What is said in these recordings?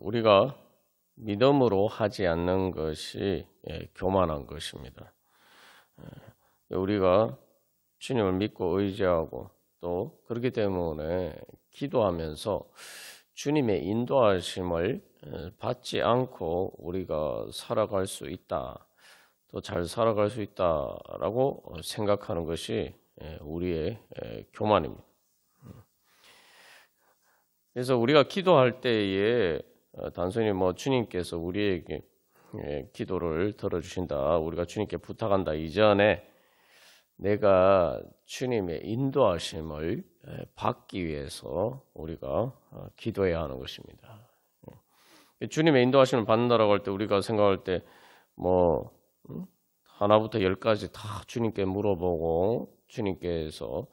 우리가 믿음으로 하지 않는 것이 교만한 것입니다. 우리가 주님을 믿고 의지하고 또 그렇기 때문에 기도하면서 주님의 인도하심을 받지 않고 우리가 살아갈 수 있다, 또 잘 살아갈 수 있다라고 생각하는 것이 우리의 교만입니다. 그래서 우리가 기도할 때에 단순히 주님께서 우리에게 기도를 들어주신다, 우리가 주님께 부탁한다 이전에 내가 주님의 인도하심을 받기 위해서 우리가 기도해야 하는 것입니다. 주님의 인도하심을 받는다라고 할 때 우리가 생각할 때 하나부터 10까지 다 주님께 물어보고 주님께서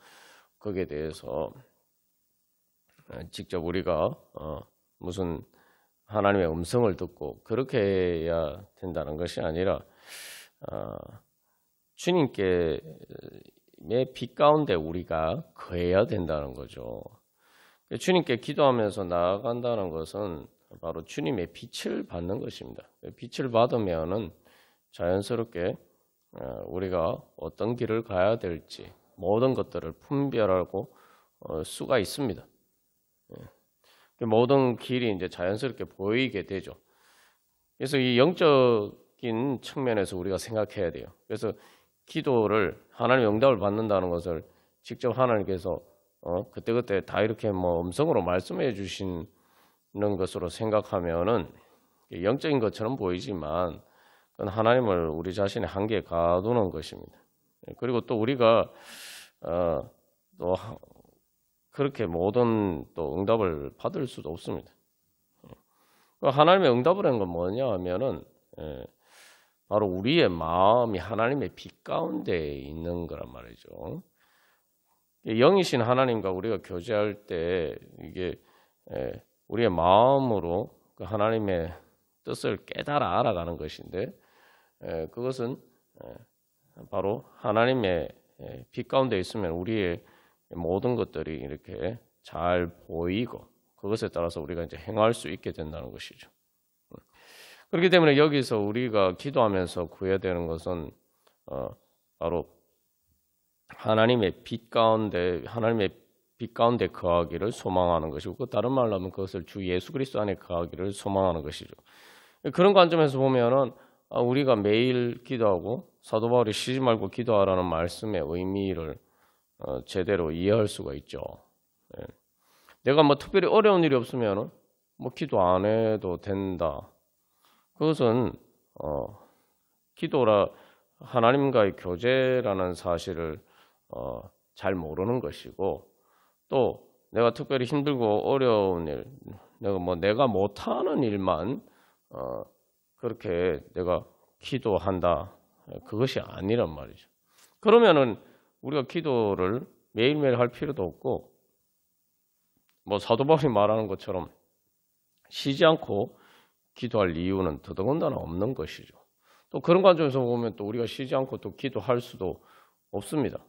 거기에 대해서 직접 우리가 무슨 하나님의 음성을 듣고 그렇게 해야 된다는 것이 아니라 주님께 빛 가운데 우리가 거해야 된다는 거죠. 주님께 기도하면서 나아간다는 것은 바로 주님의 빛을 받는 것입니다. 빛을 받으면은 자연스럽게 우리가 어떤 길을 가야 될지 모든 것들을 분별하고 수가 있습니다. 모든 길이 이제 자연스럽게 보이게 되죠. 그래서 이 영적인 측면에서 우리가 생각해야 돼요. 그래서 기도를 하나님의 응답을 받는다는 것을 직접 하나님께서 그때그때 다 이렇게 음성으로 말씀해 주시는 것으로 생각하면은 영적인 것처럼 보이지만 그건 하나님을 우리 자신의 한계에 가두는 것입니다. 그리고 또 우리가 또 그렇게 모든 또 응답을 받을 수도 없습니다. 하나님의 응답을 한 건 뭐냐 하면은 바로 우리의 마음이 하나님의 빛 가운데 있는 거란 말이죠. 영이신 하나님과 우리가 교제할 때 이게 우리의 마음으로 그 하나님의 뜻을 깨달아 알아가는 것인데 그것은 바로 하나님의 빛 가운데 있으면 우리의 모든 것들이 이렇게 잘 보이고 그것에 따라서 우리가 이제 행할 수 있게 된다는 것이죠. 그렇기 때문에 여기서 우리가 기도하면서 구해야 되는 것은 바로 하나님의 빛 가운데 거하기를 소망하는 것이고, 다른 말로 하면 그것을 주 예수 그리스도 안에 거하기를 소망하는 것이죠. 그런 관점에서 보면은 우리가 매일 기도하고 사도 바울이 쉬지 말고 기도하라는 말씀의 의미를 제대로 이해할 수가 있죠. 내가 특별히 어려운 일이 없으면은 기도 안 해도 된다. 그것은 기도라 하나님과의 교제라는 사실을 잘 모르는 것이고, 또 내가 특별히 힘들고 어려운 일, 내가 못하는 일만 그렇게 내가 기도한다, 그것이 아니란 말이죠. 그러면은 우리가 기도를 매일매일 할 필요도 없고, 사도 바울이 말하는 것처럼 쉬지 않고 기도할 이유는 더더군다나 없는 것이죠. 또 그런 관점에서 보면 또 우리가 쉬지 않고 또 기도할 수도 없습니다.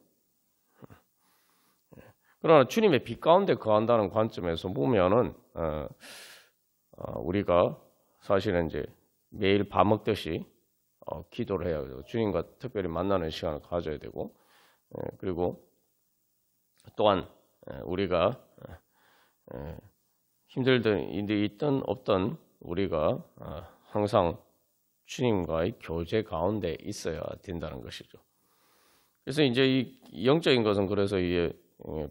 그러나 주님의 빛 가운데 거한다는 관점에서 보면은 우리가 사실은 이제 매일 밥 먹듯이 기도를 해야 되고 주님과 특별히 만나는 시간을 가져야 되고, 그리고 또한 우리가 힘들든 일이 있든 없든 우리가 항상 주님과의 교제 가운데 있어야 된다는 것이죠. 그래서 이제 이 영적인 것은 그래서 이게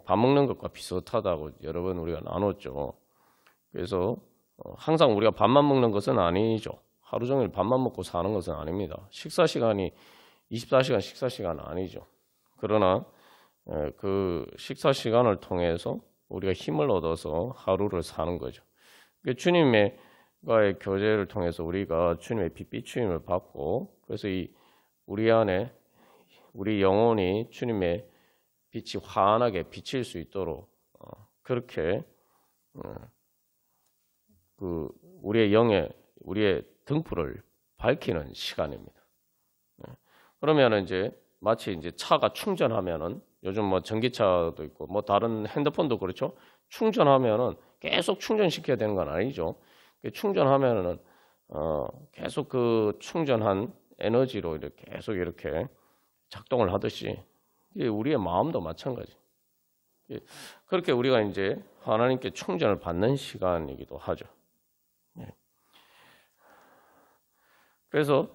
밥 먹는 것과 비슷하다고 여러 번 우리가 나눴죠. 그래서 항상 우리가 밥만 먹는 것은 아니죠. 하루 종일 밥만 먹고 사는 것은 아닙니다. 식사 시간이 24시간 식사 시간 아니죠. 그러나 그 식사 시간을 통해서 우리가 힘을 얻어서 하루를 사는 거죠. 주님과의 교제를 통해서 우리가 주님의 빛 비추임을 받고, 그래서 우리 안에 우리 영혼이 주님의 빛이 환하게 비칠 수 있도록 그렇게 우리의 등불을 밝히는 시간입니다. 그러면 이제 마치 이제 차가 충전하면은 요즘 전기차도 있고 다른 핸드폰도 그렇죠. 충전하면은 계속 충전시켜야 되는 건 아니죠. 충전하면은 계속 그 충전한 에너지로 이렇게 계속 이렇게 작동을 하듯이 우리의 마음도 마찬가지. 그렇게 우리가 이제 하나님께 충전을 받는 시간이기도 하죠. 그래서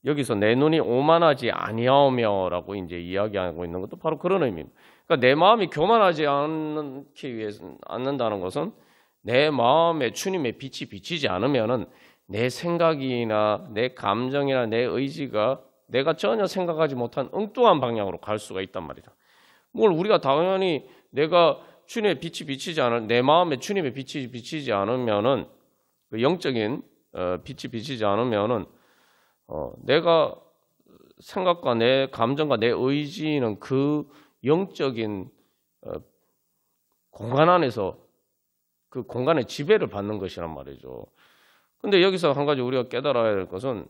여기서 내 눈이 오만하지 아니하며라고 이제 이야기하고 있는 것도 바로 그런 의미입니다. 그러니까 내 마음이 교만하지 않는다는 것은 내 마음에 주님의 빛이 비치지 않으면은 내 생각이나 내 감정이나 내 의지가 내가 전혀 생각하지 못한 엉뚱한 방향으로 갈 수가 있단 말이다. 뭘 우리가 당연히 내가 주님의 빛이 비치지 않은 내 마음에 주님의 빛이 비치지 않으면은 그 영적인 빛이 비치지 않으면은 내가 생각과 내 감정과 내 의지는 그 영적인 공간 안에서 그 공간의 지배를 받는 것이란 말이죠. 근데 여기서 한 가지 우리가 깨달아야 될 것은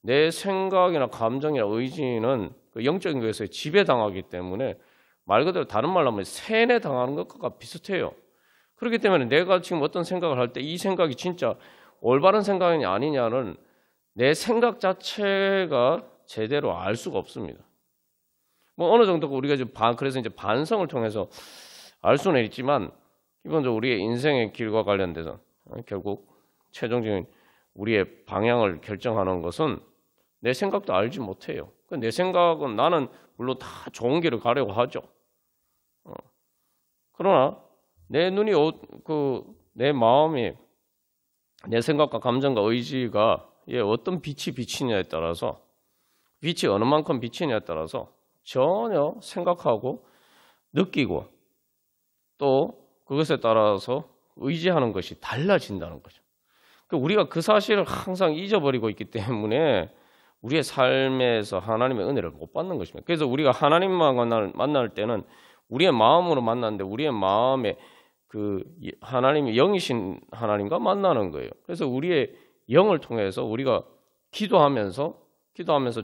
내 생각이나 감정이나 의지는 그 영적인 것에 지배당하기 때문에 말 그대로 다른 말로 하면 세뇌당하는 것과 비슷해요. 그렇기 때문에 내가 지금 어떤 생각을 할 때 이 생각이 진짜 올바른 생각이냐 아니냐는 내 생각 자체가 제대로 알 수가 없습니다. 뭐 어느 정도 우리가 이제 그래서 이제 반성을 통해서 알 수는 있지만 기본적으로 우리의 인생의 길과 관련돼서 결국 최종적인 우리의 방향을 결정하는 것은 내 생각도 알지 못해요. 내 생각은 나는 물론 다 좋은 길을 가려고 하죠. 그러나 내 눈이 내 마음이 내 생각과 감정과 의지가 어떤 빛이 비치냐에 따라서 빛이 어느 만큼 비치냐에 따라서 전혀 생각하고 느끼고 또 그것에 따라서 의지하는 것이 달라진다는 거죠. 우리가 그 사실을 항상 잊어버리고 있기 때문에 우리의 삶에서 하나님의 은혜를 못 받는 것입니다. 그래서 우리가 하나님만 만날 때는 우리의 마음으로 만나는데 우리의 마음에 그 하나님이 영이신 하나님과 만나는 거예요. 그래서 우리의 영을 통해서 우리가 기도하면서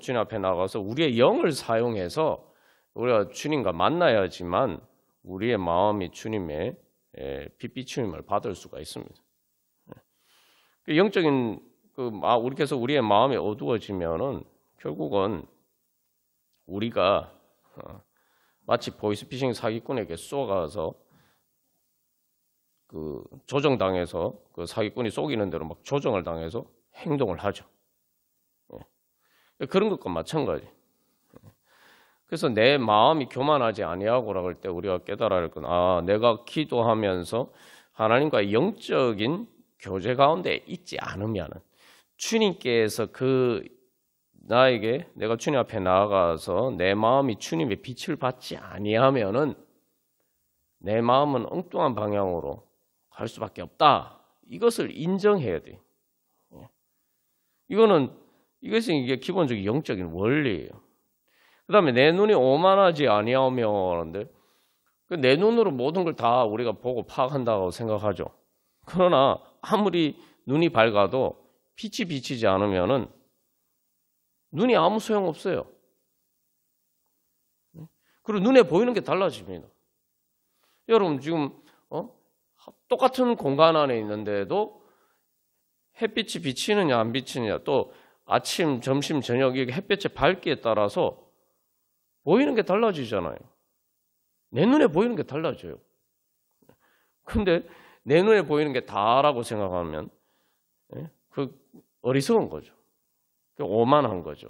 주님 앞에 나가서 우리의 영을 사용해서 우리가 주님과 만나야지만 우리의 마음이 주님의 빛비춤을 받을 수가 있습니다. 영적인 그래서 우리의 마음이 어두워지면은 결국은 우리가 마치 보이스피싱 사기꾼에게 쏘가서 그 조정당해서 그 사기꾼이 속이는 대로 막 조정을 당해서 행동을 하죠. 그런 것과 마찬가지. 그래서 내 마음이 교만하지 아니하고라고 할 때 우리가 깨달아야 할 건 내가 기도하면서 하나님과의 영적인 교제 가운데 있지 않으면은 주님께서 나에게 내가 주님 앞에 나아가서 내 마음이 주님의 빛을 받지 아니하면은 내 마음은 엉뚱한 방향으로 갈 수밖에 없다. 이것을 인정해야 돼. 이것은 이게 기본적인 영적인 원리예요. 그다음에 내 눈이 오만하지 아니하며 하는데 내 눈으로 모든 걸 다 우리가 보고 파악한다고 생각하죠. 그러나 아무리 눈이 밝아도 빛이 비치지 않으면은 눈이 아무 소용 없어요. 그리고 눈에 보이는 게 달라집니다. 여러분 지금 똑같은 공간 안에 있는데도 햇빛이 비치느냐 안 비치느냐 또 아침, 점심, 저녁 이게 햇빛의 밝기에 따라서 보이는 게 달라지잖아요. 내 눈에 보이는 게 달라져요. 근데 내 눈에 보이는 게 다라고 생각하면 그 어리석은 거죠. 그 오만한 거죠.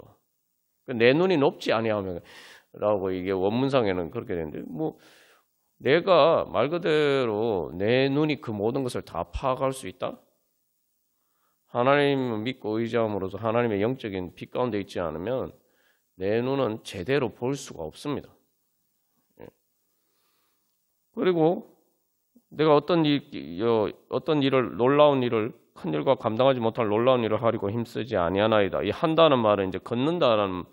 내 눈이 높지 아니하면 라고 이게 원문상에는 그렇게 되는데 내가 말 그대로 내 눈이 그 모든 것을 다 파악할 수 있다? 하나님을 믿고 의지함으로써 하나님의 영적인 빛 가운데 있지 않으면 내 눈은 제대로 볼 수가 없습니다. 그리고 내가 어떤 일을 놀라운 일을 큰 일과 감당하지 못할 놀라운 일을 하려고 힘쓰지 아니하나이다. 이 한다는 말은 이제 걷는다는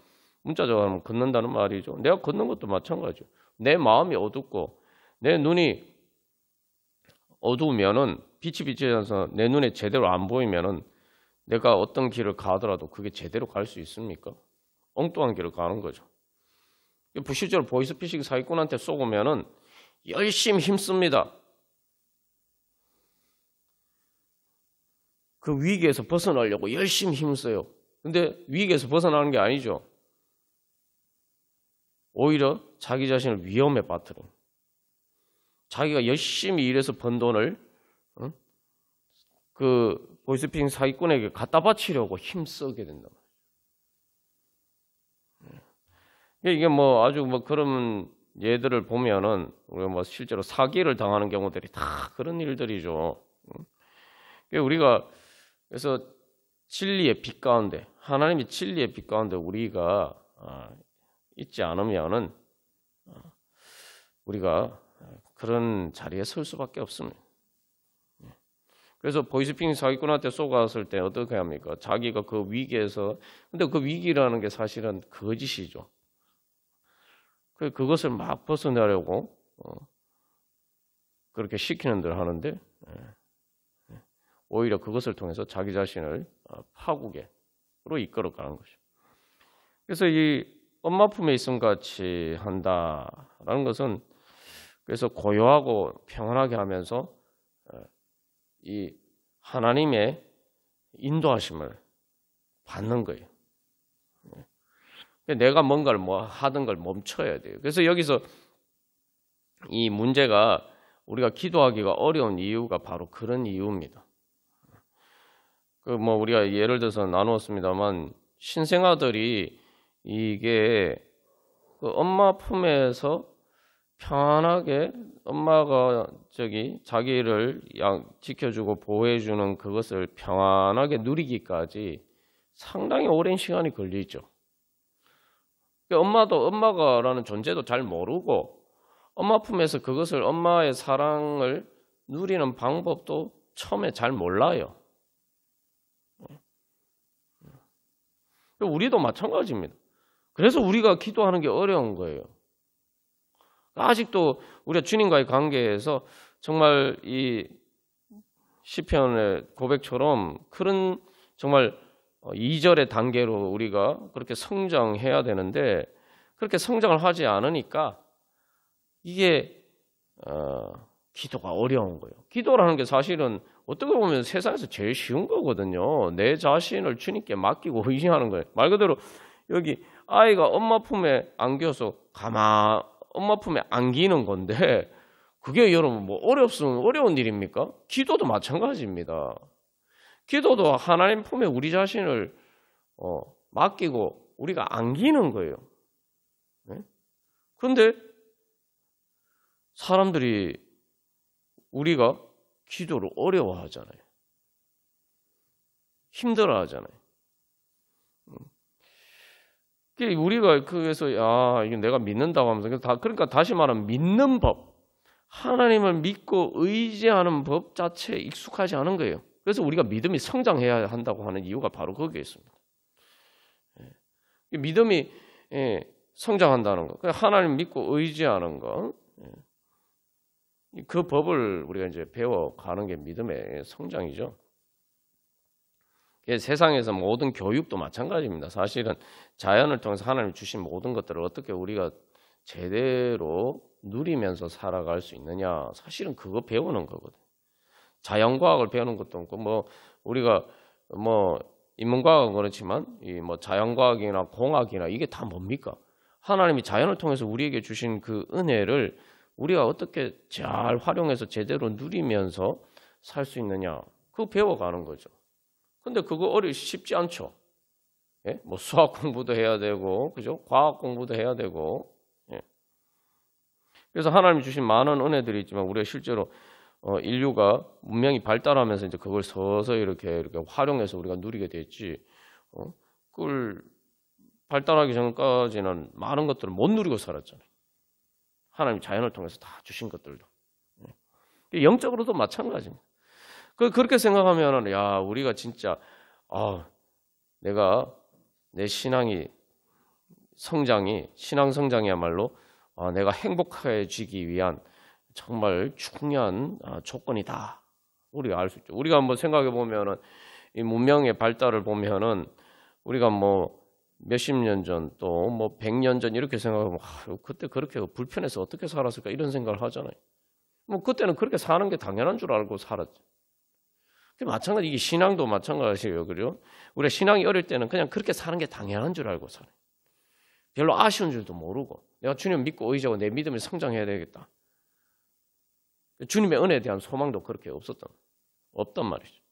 문자적으로 하면 걷는다는 말이죠. 내가 걷는 것도 마찬가지죠. 내 마음이 어둡고 내 눈이 어두우면은 빛이 비치면서 내 눈에 제대로 안 보이면은 내가 어떤 길을 가더라도 그게 제대로 갈 수 있습니까? 엉뚱한 길을 가는 거죠. 부실적으로 보이스피싱 사기꾼한테 쏘고면은 열심히 힘씁니다. 그 위기에서 벗어나려고 열심히 힘을 써요. 근데 위기에서 벗어나는 게 아니죠. 오히려 자기 자신을 위험에 빠뜨려요. 자기가 열심히 일해서 번 돈을 그 보이스피싱 사기꾼에게 갖다 바치려고 힘쓰게 된단 말이에요. 이게 뭐 아주 뭐 그런 예들을 보면은 우리가 뭐 실제로 사기를 당하는 경우들이 다 그런 일들이죠. 우리가 그래서 진리의 빛 가운데, 하나님의 진리의 빛 가운데 우리가 있지 않으면은 우리가 그런 자리에 설 수밖에 없습니다. 그래서 보이스피싱 사기꾼한테 쏘았을 때 어떻게 합니까? 자기가 그 위기에서, 근데 그 위기라는 게 사실은 거짓이죠. 그것을 막 벗어나려고 그렇게 시키는 들 하는데 오히려 그것을 통해서 자기 자신을 파국으로 이끌어가는 것이죠. 그래서 이 엄마 품에 있음 같이 한다라는 것은 그래서 고요하고 평안하게 하면서 이 하나님의 인도하심을 받는 거예요. 내가 뭔가를 뭐 하던 걸 멈춰야 돼요. 그래서 여기서 이 문제가 우리가 기도하기가 어려운 이유가 바로 그런 이유입니다. 그 뭐 우리가 예를 들어서 나누었습니다만 신생아들이 이게 그 엄마 품에서 편하게 엄마가 자기를 지켜주고 보호해주는 그것을 평안하게 누리기까지 상당히 오랜 시간이 걸리죠. 엄마도 엄마가라는 존재도 잘 모르고 엄마 품에서 그것을 엄마의 사랑을 누리는 방법도 처음에 잘 몰라요. 우리도 마찬가지입니다. 그래서 우리가 기도하는 게 어려운 거예요. 아직도 우리가 주님과의 관계에서 정말 이 시편의 고백처럼 그런 정말 2절의 단계로 우리가 그렇게 성장해야 되는데 그렇게 성장을 하지 않으니까 이게 기도가 어려운 거예요. 기도라는 게 사실은 어떻게 보면 세상에서 제일 쉬운 거거든요. 내 자신을 주님께 맡기고 의지하는 거예요. 말 그대로 여기 아이가 엄마 품에 안겨서 엄마 품에 안기는 건데 그게 여러분 뭐 어려운 일입니까? 기도도 마찬가지입니다. 기도도 하나님 품에 우리 자신을 맡기고 우리가 안기는 거예요. 그런데 사람들이 우리가 기도를 어려워하잖아요. 힘들어하잖아요. 우리가 그래서 이거 내가 믿는다고 하면서 그러니까 다시 말하면 믿는 법, 하나님을 믿고 의지하는 법 자체에 익숙하지 않은 거예요. 그래서 우리가 믿음이 성장해야 한다고 하는 이유가 바로 거기에 있습니다. 믿음이 성장한다는 거, 하나님 믿고 의지하는 거, 그 법을 우리가 이제 배워가는 게 믿음의 성장이죠. 세상에서 모든 교육도 마찬가지입니다. 사실은 자연을 통해서 하나님이 주신 모든 것들을 어떻게 우리가 제대로 누리면서 살아갈 수 있느냐, 사실은 그거 배우는 거거든요. 자연과학을 배우는 것도 없고 뭐 우리가 뭐 인문과학은 그렇지만 이 뭐 자연과학이나 공학이나 이게 다 뭡니까? 하나님이 자연을 통해서 우리에게 주신 그 은혜를 우리가 어떻게 잘 활용해서 제대로 누리면서 살 수 있느냐, 그거 배워가는 거죠. 근데 그거 쉽지 않죠. 예? 뭐 수학 공부도 해야 되고, 그죠? 과학 공부도 해야 되고. 예. 그래서 하나님이 주신 많은 은혜들이 있지만 우리가 실제로 인류가 문명이 발달하면서 이제 그걸 서서히 이렇게 활용해서 우리가 누리게 됐지. 그걸 발달하기 전까지는 많은 것들을 못 누리고 살았잖아요. 하나님 자연을 통해서 다 주신 것들도. 영적으로도 마찬가지입니다. 그렇게 생각하면은 우리가 진짜 내가 내 신앙 성장이야말로 내가 행복해지기 위한 정말 중요한 조건이다. 우리가 알 수 있죠. 우리가 한번 생각해 보면은 이 문명의 발달을 보면은 우리가 뭐 몇십 년 전 또 뭐 100년 전 이렇게 생각하면 그때 그렇게 불편해서 어떻게 살았을까 이런 생각을 하잖아요. 뭐 그때는 그렇게 사는 게 당연한 줄 알고 살았죠. 마찬가지, 이게 신앙도 마찬가지예요. 그죠? 우리가 신앙이 어릴 때는 그냥 그렇게 사는 게 당연한 줄 알고 살아요. 별로 아쉬운 줄도 모르고, 내가 주님 믿고 의지하고 내 믿음을 성장해야 되겠다. 주님의 은혜에 대한 소망도 그렇게 없단 말이죠.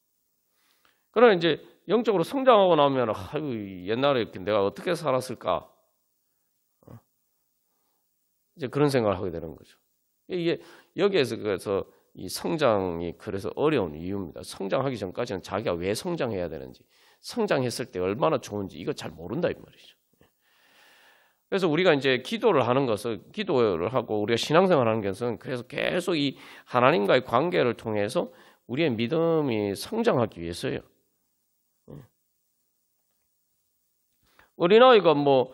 그러나 이제 영적으로 성장하고 나면, 아유, 옛날에 내가 어떻게 살았을까? 이제 그런 생각을 하게 되는 거죠. 이게 여기에서 그래서 이 성장이 그래서 어려운 이유입니다. 성장하기 전까지는 자기가 왜 성장해야 되는지, 성장했을 때 얼마나 좋은지 이거 잘 모른다 이 말이죠. 그래서 우리가 이제 기도를 하는 것은, 기도를 하고 우리가 신앙생활을 하는 것은 그래서 계속 이 하나님과의 관계를 통해서 우리의 믿음이 성장하기 위해서예요. 어린아이가 뭐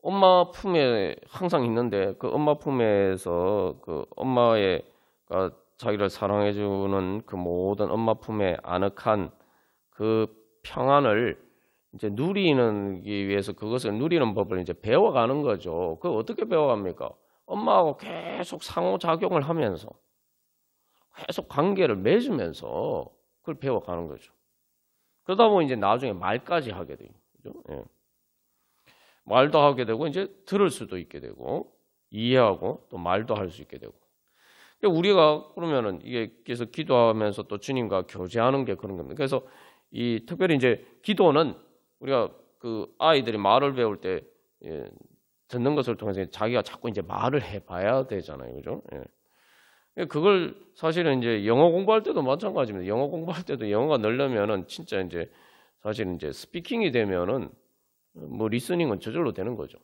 엄마 품에 항상 있는데 그 엄마 품에서 그 엄마가 자기를 사랑해주는 그 모든 엄마 품에 아늑한 그 평안을 이제 누리는 위해서 그것을 누리는 법을 이제 배워가는 거죠. 그걸 어떻게 배워갑니까? 엄마하고 계속 상호작용을 하면서 계속 관계를 맺으면서 그걸 배워가는 거죠. 그러다 보면 이제 나중에 말까지 하게 돼요. 그죠? 예. 말도 하게 되고 이제 들을 수도 있게 되고 이해하고 또 말도 할 수 있게 되고. 우리가 그러면은 이게 그래서 기도하면서 또 주님과 교제하는 게 그런 겁니다. 그래서 이 특별히 이제 기도는 우리가 그 아이들이 말을 배울 때 듣는 것을 통해서 자기가 자꾸 이제 말을 해봐야 되잖아요, 그죠? 예. 그걸 사실은 이제 영어 공부할 때도 마찬가지입니다. 영어 공부할 때도 영어가 늘려면은 진짜 이제 사실 이제 스피킹이 되면은 뭐 리스닝은 저절로 되는 거죠.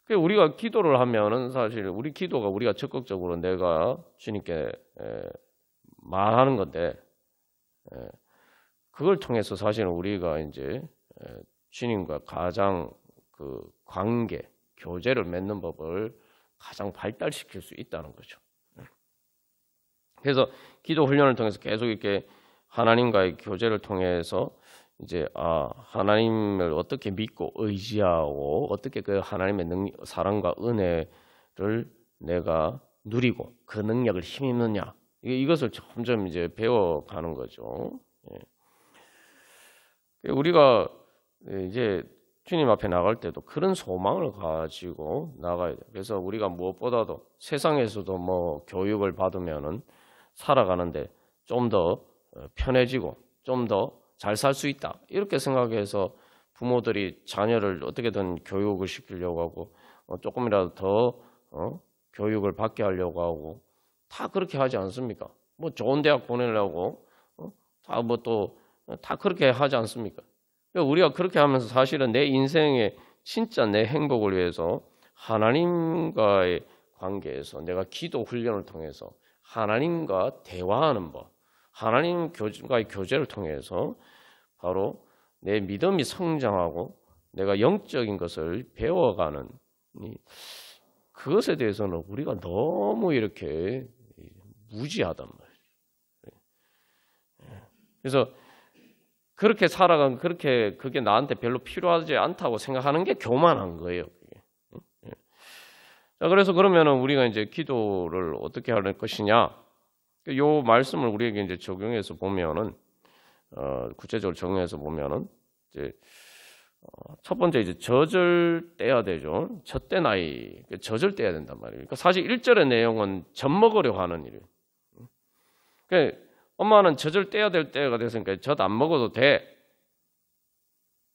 우리가 기도를 하면은 사실 우리 기도가 우리가 적극적으로 내가 주님께 말하는 건데 그걸 통해서 사실은 우리가 이제 주님과 가장 그 관계, 교제를 맺는 법을 가장 발달시킬 수 있다는 거죠. 그래서 기도 훈련을 통해서 계속 이렇게 하나님과의 교제를 통해서 이제 하나님을 어떻게 믿고 의지하고 어떻게 그 하나님의 사랑과 은혜를 내가 누리고 그 능력을 힘입느냐 이것을 점점 이제 배워가는 거죠. 우리가 이제 주님 앞에 나갈 때도 그런 소망을 가지고 나가야 돼요. 그래서 우리가 무엇보다도 세상에서도 뭐 교육을 받으면은 살아가는데 좀 더 편해지고 좀 더 잘 살 수 있다 이렇게 생각해서 부모들이 자녀를 어떻게든 교육을 시키려고 하고 조금이라도 더 교육을 받게 하려고 하고 다 그렇게 하지 않습니까? 뭐 좋은 대학 보내려고 다 뭐 또 다 그렇게 하지 않습니까? 우리가 그렇게 하면서 사실은 내 인생에 진짜 내 행복을 위해서 하나님과의 관계에서 내가 기도 훈련을 통해서 하나님과 대화하는 법, 하나님과의 교제를 통해서 바로 내 믿음이 성장하고 내가 영적인 것을 배워가는 그것에 대해서는 우리가 너무 이렇게 무지하단 말이에요. 그래서 그렇게 살아간 그게 나한테 별로 필요하지 않다고 생각하는 게 교만한 거예요. 자, 그래서 그러면은 우리가 이제 기도를 어떻게 할 것이냐? 요 말씀을 우리에게 이제 적용해서 보면은 구체적으로 적용해서 보면은 이제 첫 번째 이제 젖을 떼야 되죠. 젖대 나이 젖을 떼야 된단 말이에요. 그러니까 사실 1절의 내용은 젖 먹으려 하는 일이에요. 그러니까 엄마는 젖을 떼야 될 때가 됐으니까 젖 안 먹어도 돼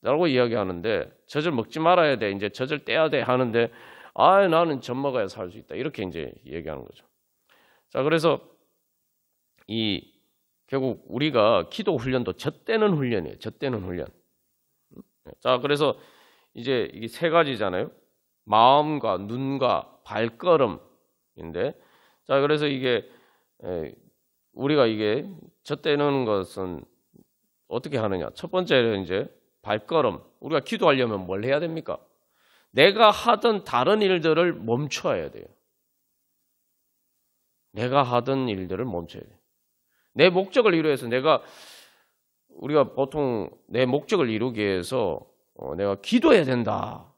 라고 이야기하는데 젖을 먹지 말아야 돼. 이제 젖을 떼야 돼 하는데 나는 젖 먹어야 살 수 있다. 이렇게 이제 얘기하는 거죠. 자, 그래서 결국 우리가 기도 훈련도 젖대는 훈련이에요. 젖대는 훈련. 자, 그래서 이제 이게 세 가지잖아요. 마음과 눈과 발걸음인데, 자, 그래서 이게 우리가 이게 젖대는 것은 어떻게 하느냐? 첫 번째는 이제 발걸음. 우리가 기도하려면 뭘 해야 됩니까? 내가 하던 다른 일들을 멈춰야 돼요. 내가 하던 일들을 멈춰야 돼요. 내 목적을 이루기 위해서 우리가 보통 내 목적을 이루기 위해서 내가 기도해야 된다.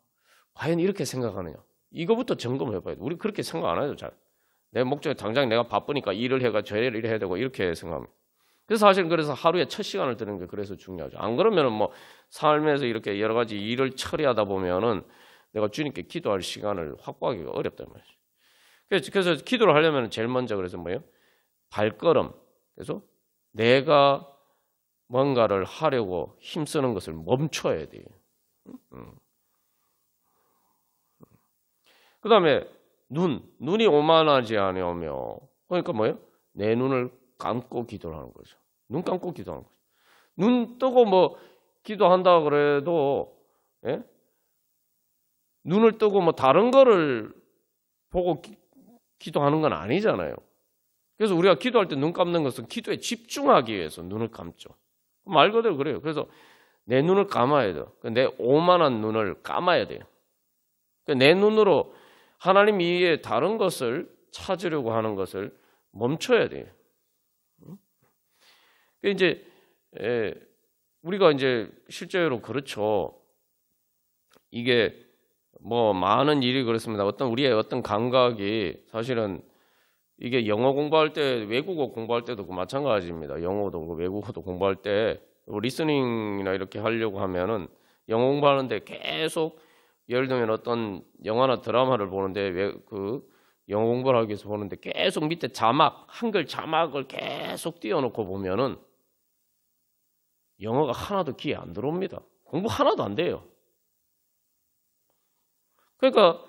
과연 이렇게 생각하느냐? 이거부터 점검을 해봐야 돼. 우리 그렇게 생각 안 해도 잘. 내 목적이 당장 내가 바쁘니까 일을 해가 저일을 해야 되고 이렇게 생각합니다. 그래서 사실은 그래서 하루에 첫 시간을 드는 게 그래서 중요하죠. 안 그러면은 뭐 삶에서 이렇게 여러 가지 일을 처리하다 보면은 내가 주님께 기도할 시간을 확보하기가 어렵단 말이죠. 그래서 기도를 하려면 제일 먼저 그래서 뭐예요? 발걸음. 그래서 내가 뭔가를 하려고 힘쓰는 것을 멈춰야 돼요. 그 다음에 눈이 오만하지 않으며 그러니까 뭐예요? 내 눈을 감고 기도를 하는 거죠. 눈 감고 기도하는 거죠. 눈 뜨고 뭐 기도한다 그래도 예? 눈을 뜨고 뭐 다른 거를 보고 기도하는 건 아니잖아요. 그래서 우리가 기도할 때 눈 감는 것은 기도에 집중하기 위해서 눈을 감죠. 말 그대로 그래요. 그래서 내 눈을 감아야 돼요. 내 오만한 눈을 감아야 돼요. 내 눈으로 하나님 이외에 다른 것을 찾으려고 하는 것을 멈춰야 돼요. 이제 우리가 이제 실제로 그렇죠. 이게 뭐 많은 일이 그렇습니다. 우리의 어떤 감각이 사실은 이게 영어 공부할 때 외국어 공부할 때도 마찬가지입니다. 영어도 외국어도 공부할 때 리스닝이나 이렇게 하려고 하면은 영어 공부하는데 계속 예를 들면 어떤 영화나 드라마를 보는데 그 영어 공부를 하기 위해서 보는데 계속 밑에 자막, 한글 자막을 계속 띄워놓고 보면은 영어가 하나도 귀에 안 들어옵니다. 공부 하나도 안 돼요. 그러니까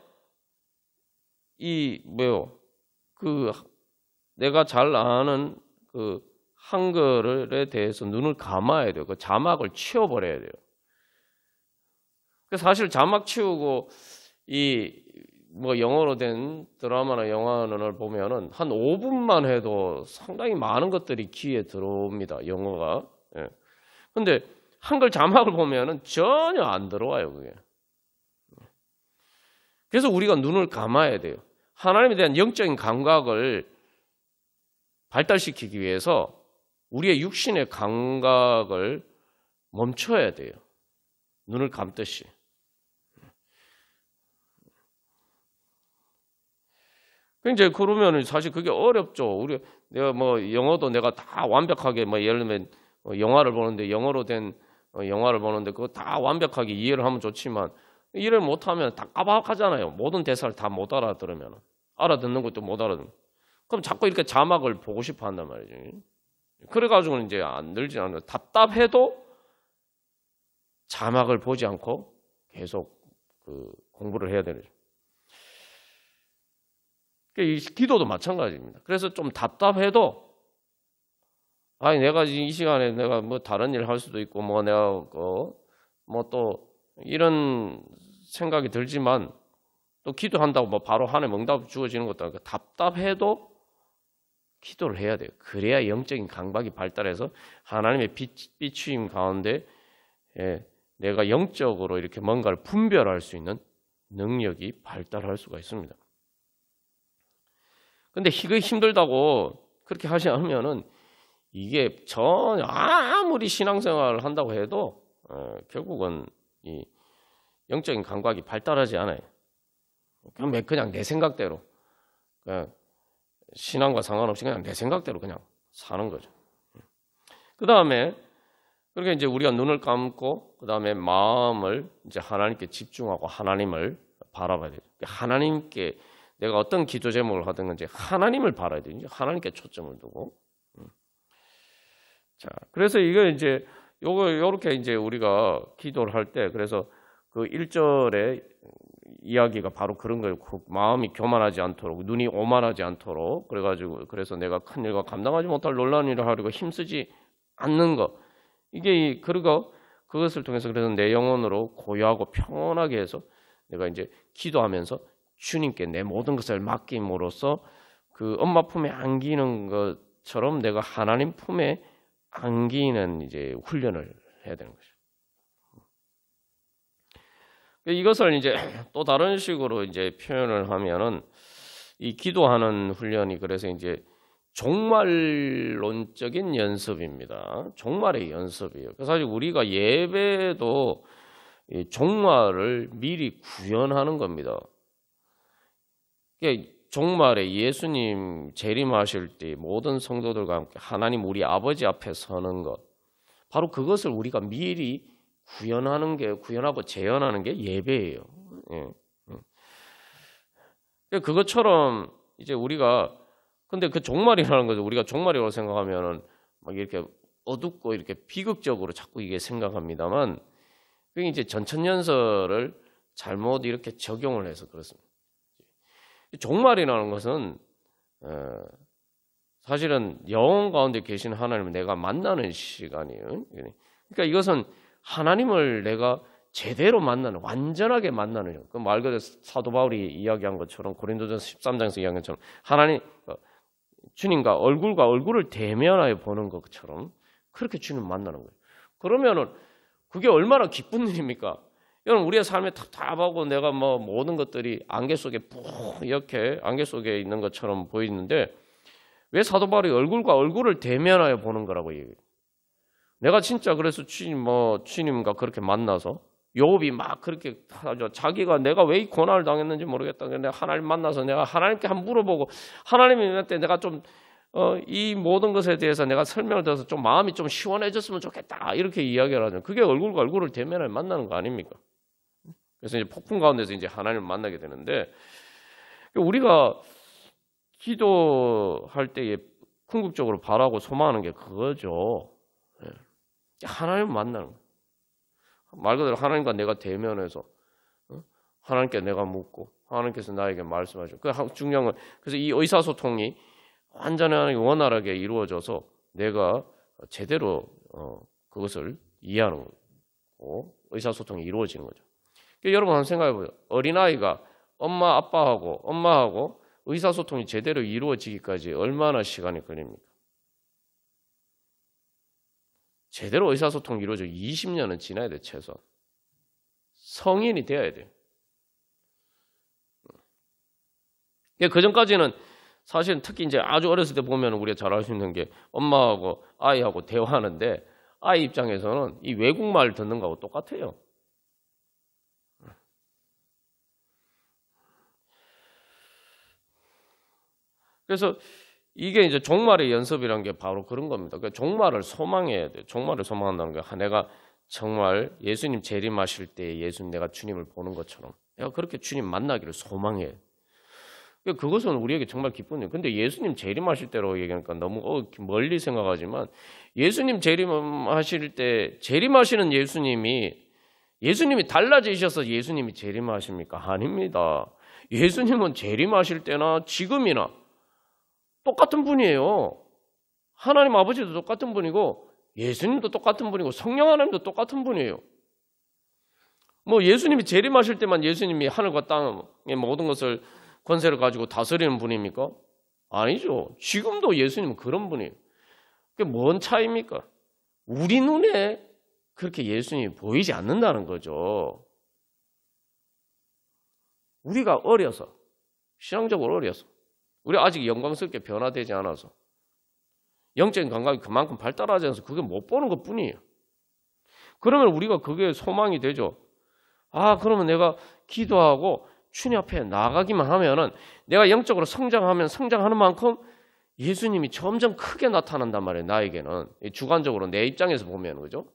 내가 잘 아는 그 한글에 대해서 눈을 감아야 돼요. 그 자막을 치워버려야 돼요. 사실 자막 치우고 뭐 영어로 된 드라마나 영화를 보면은 한 5분만 해도 상당히 많은 것들이 귀에 들어옵니다. 영어가. 예. 근데 한글 자막을 보면은 전혀 안 들어와요, 그게. 그래서 우리가 눈을 감아야 돼요. 하나님에 대한 영적인 감각을 발달시키기 위해서 우리의 육신의 감각을 멈춰야 돼요. 눈을 감듯이. 이제 그러면 사실 그게 어렵죠. 내가 뭐 영어도 내가 다 완벽하게 뭐 예를 들면 영화를 보는데 영어로 된 영화를 보는데 그거 다 완벽하게 이해를 하면 좋지만 이해를 못하면 다 까박하잖아요. 모든 대사를 다 못 알아들으면 알아듣는 것도 못 알아듣는. 그럼 자꾸 이렇게 자막을 보고 싶어 한단 말이죠. 그래가지고는 이제 안 늘지 않아요. 답답해도 자막을 보지 않고 계속 공부를 해야 되는. 이 기도도 마찬가지입니다. 그래서 좀 답답해도 내가 이 시간에 내가 뭐 다른 일 할 수도 있고 뭐 내가 뭐 또 이런 생각이 들지만 또 기도한다고 뭐 바로 하나님 응답 주어지는 것도 아니고 답답해도 기도를 해야 돼요. 그래야 영적인 감각이 발달해서 하나님의 비추임 가운데 내가 영적으로 이렇게 뭔가를 분별할 수 있는 능력이 발달할 수가 있습니다. 근데 이거 힘들다고 그렇게 하지 않으면은 이게 전혀 아무리 신앙생활을 한다고 해도 결국은 이 영적인 감각이 발달하지 않아요. 그냥 내 생각대로 신앙과 상관없이 그냥 내 생각대로 그냥 사는 거죠. 그 다음에 그렇게 이제 우리가 눈을 감고 그 다음에 마음을 이제 하나님께 집중하고 하나님을 바라봐야 돼요. 하나님께 내가 어떤 기도 제목을 하든 건지 하나님을 바라야 돼요. 하나님께 초점을 두고. 자, 그래서 이거 이제 요렇게 이제 우리가 기도를 할 때 그래서 그 1절에 이야기가 바로 그런 거예요. 그 마음이 교만하지 않도록, 눈이 오만하지 않도록 그래서 내가 큰 일과 감당하지 못할 놀라운 일을 하려고 힘쓰지 않는 것. 이게 그것을 통해서 그래서 내 영혼으로 고요하고 평온하게 해서 내가 이제 기도하면서 주님께 내 모든 것을 맡김으로써 그 엄마 품에 안기는 것처럼 내가 하나님 품에 안기는 이제 훈련을 해야 되는 거죠. 이것을 이제 또 다른 식으로 이제 표현을 하면은 이 기도하는 훈련이 그래서 이제 종말론적인 연습입니다. 종말의 연습이에요. 사실 우리가 예배도 종말을 미리 구현하는 겁니다. 종말에 예수님 재림하실 때 모든 성도들과 함께 하나님 우리 아버지 앞에 서는 것, 바로 그것을 우리가 미리 구현하고 재현하는 게 예배예요. 그것처럼 이제 우리가 근데 그 종말이라는 것을 우리가 종말이라고 생각하면은 막 이렇게 어둡고 이렇게 비극적으로 자꾸 이게 생각합니다만 그게 이제 전천연설을 잘못 이렇게 적용을 해서 그렇습니다. 종말이라는 것은 사실은 영혼 가운데 계신 하나님을 내가 만나는 시간이에요. 그러니까 이것은 하나님을 내가 제대로 만나는, 완전하게 만나는, 그 말 그대로 사도 바울이 이야기한 것처럼 고린도전서 13장에서 이야기한 것처럼 하나님, 주님과 얼굴과 얼굴을 대면하여 보는 것처럼 그렇게 주님 만나는 거예요. 그러면은 그게 얼마나 기쁜 일입니까? 여러분 우리의 삶에 답답하고 내가 뭐 모든 것들이 안개 속에 이렇게 안개 속에 있는 것처럼 보이는데 왜 사도 바울이 얼굴과 얼굴을 대면하여 보는 거라고 얘기해요? 내가 진짜 그래서 주님과 그렇게 만나서 욥이 막 그렇게 하죠. 자기가 내가 왜 이 고난을 당했는지 모르겠다. 내가 하나님 만나서 내가 하나님께 한번 물어보고 하나님한테 내가 좀 이 모든 것에 대해서 내가 설명을 들어서 좀 마음이 좀 시원해졌으면 좋겠다. 이렇게 이야기를 하죠. 그게 얼굴과 얼굴을 대면하여 만나는 거 아닙니까? 그래서 이제 폭풍 가운데서 이제 하나님을 만나게 되는데 우리가 기도할 때에 궁극적으로 바라고 소망하는 게 그거죠. 하나님을 만나는 거예요. 말 그대로 하나님과 내가 대면해서 하나님께 내가 묻고 하나님께서 나에게 말씀하죠. 그 중요한 건 그래서 이 의사소통이 완전하게 원활하게 이루어져서 내가 제대로 그것을 이해하는 거고 의사소통이 이루어지는 거죠. 그러니까 여러분 한번 생각해 보세요. 어린아이가 엄마하고 의사소통이 제대로 이루어지기까지 얼마나 시간이 걸립니까? 제대로 의사소통이 이루어져 20년은 지나야 돼, 최소한. 성인이 돼야 돼요. 그 전까지는 사실은 특히 이제 아주 어렸을 때 보면 우리가 잘 알 수 있는 게 엄마하고 아이하고 대화하는데 아이 입장에서는 이 외국말 듣는 거하고 똑같아요. 그래서 이게 이제 종말의 연습이라는 게 바로 그런 겁니다. 그러니까 종말을 소망해야 돼요. 종말을 소망한다는 게 내가 정말 예수님 재림하실 때 예수님 내가 주님을 보는 것처럼 내가 그렇게 주님 만나기를 소망해요. 그것은 우리에게 정말 기쁜 일. 근데 예수님 재림하실 때로 얘기하니까 너무 멀리 생각하지만 예수님 재림하실 때 재림하시는 예수님이 달라지셔서 예수님이 재림하십니까? 아닙니다. 예수님은 재림하실 때나 지금이나 똑같은 분이에요. 하나님 아버지도 똑같은 분이고 예수님도 똑같은 분이고 성령 하나님도 똑같은 분이에요. 뭐 예수님이 재림하실 때만 예수님이 하늘과 땅의 모든 것을 권세를 가지고 다스리는 분입니까? 아니죠. 지금도 예수님은 그런 분이에요. 그게 뭔 차이입니까? 우리 눈에 그렇게 예수님이 보이지 않는다는 거죠. 우리가 어려서, 신앙적으로 어려서, 우리 아직 영광스럽게 변화되지 않아서, 영적인 감각이 그만큼 발달하지 않아서 그게 못 보는 것뿐이에요. 그러면 우리가 그게 소망이 되죠. 그러면 내가 기도하고 주님 앞에 나가기만 하면은 내가 영적으로 성장하는 만큼 예수님이 점점 크게 나타난단 말이에요. 나에게는 주관적으로 내 입장에서 보면 그죠?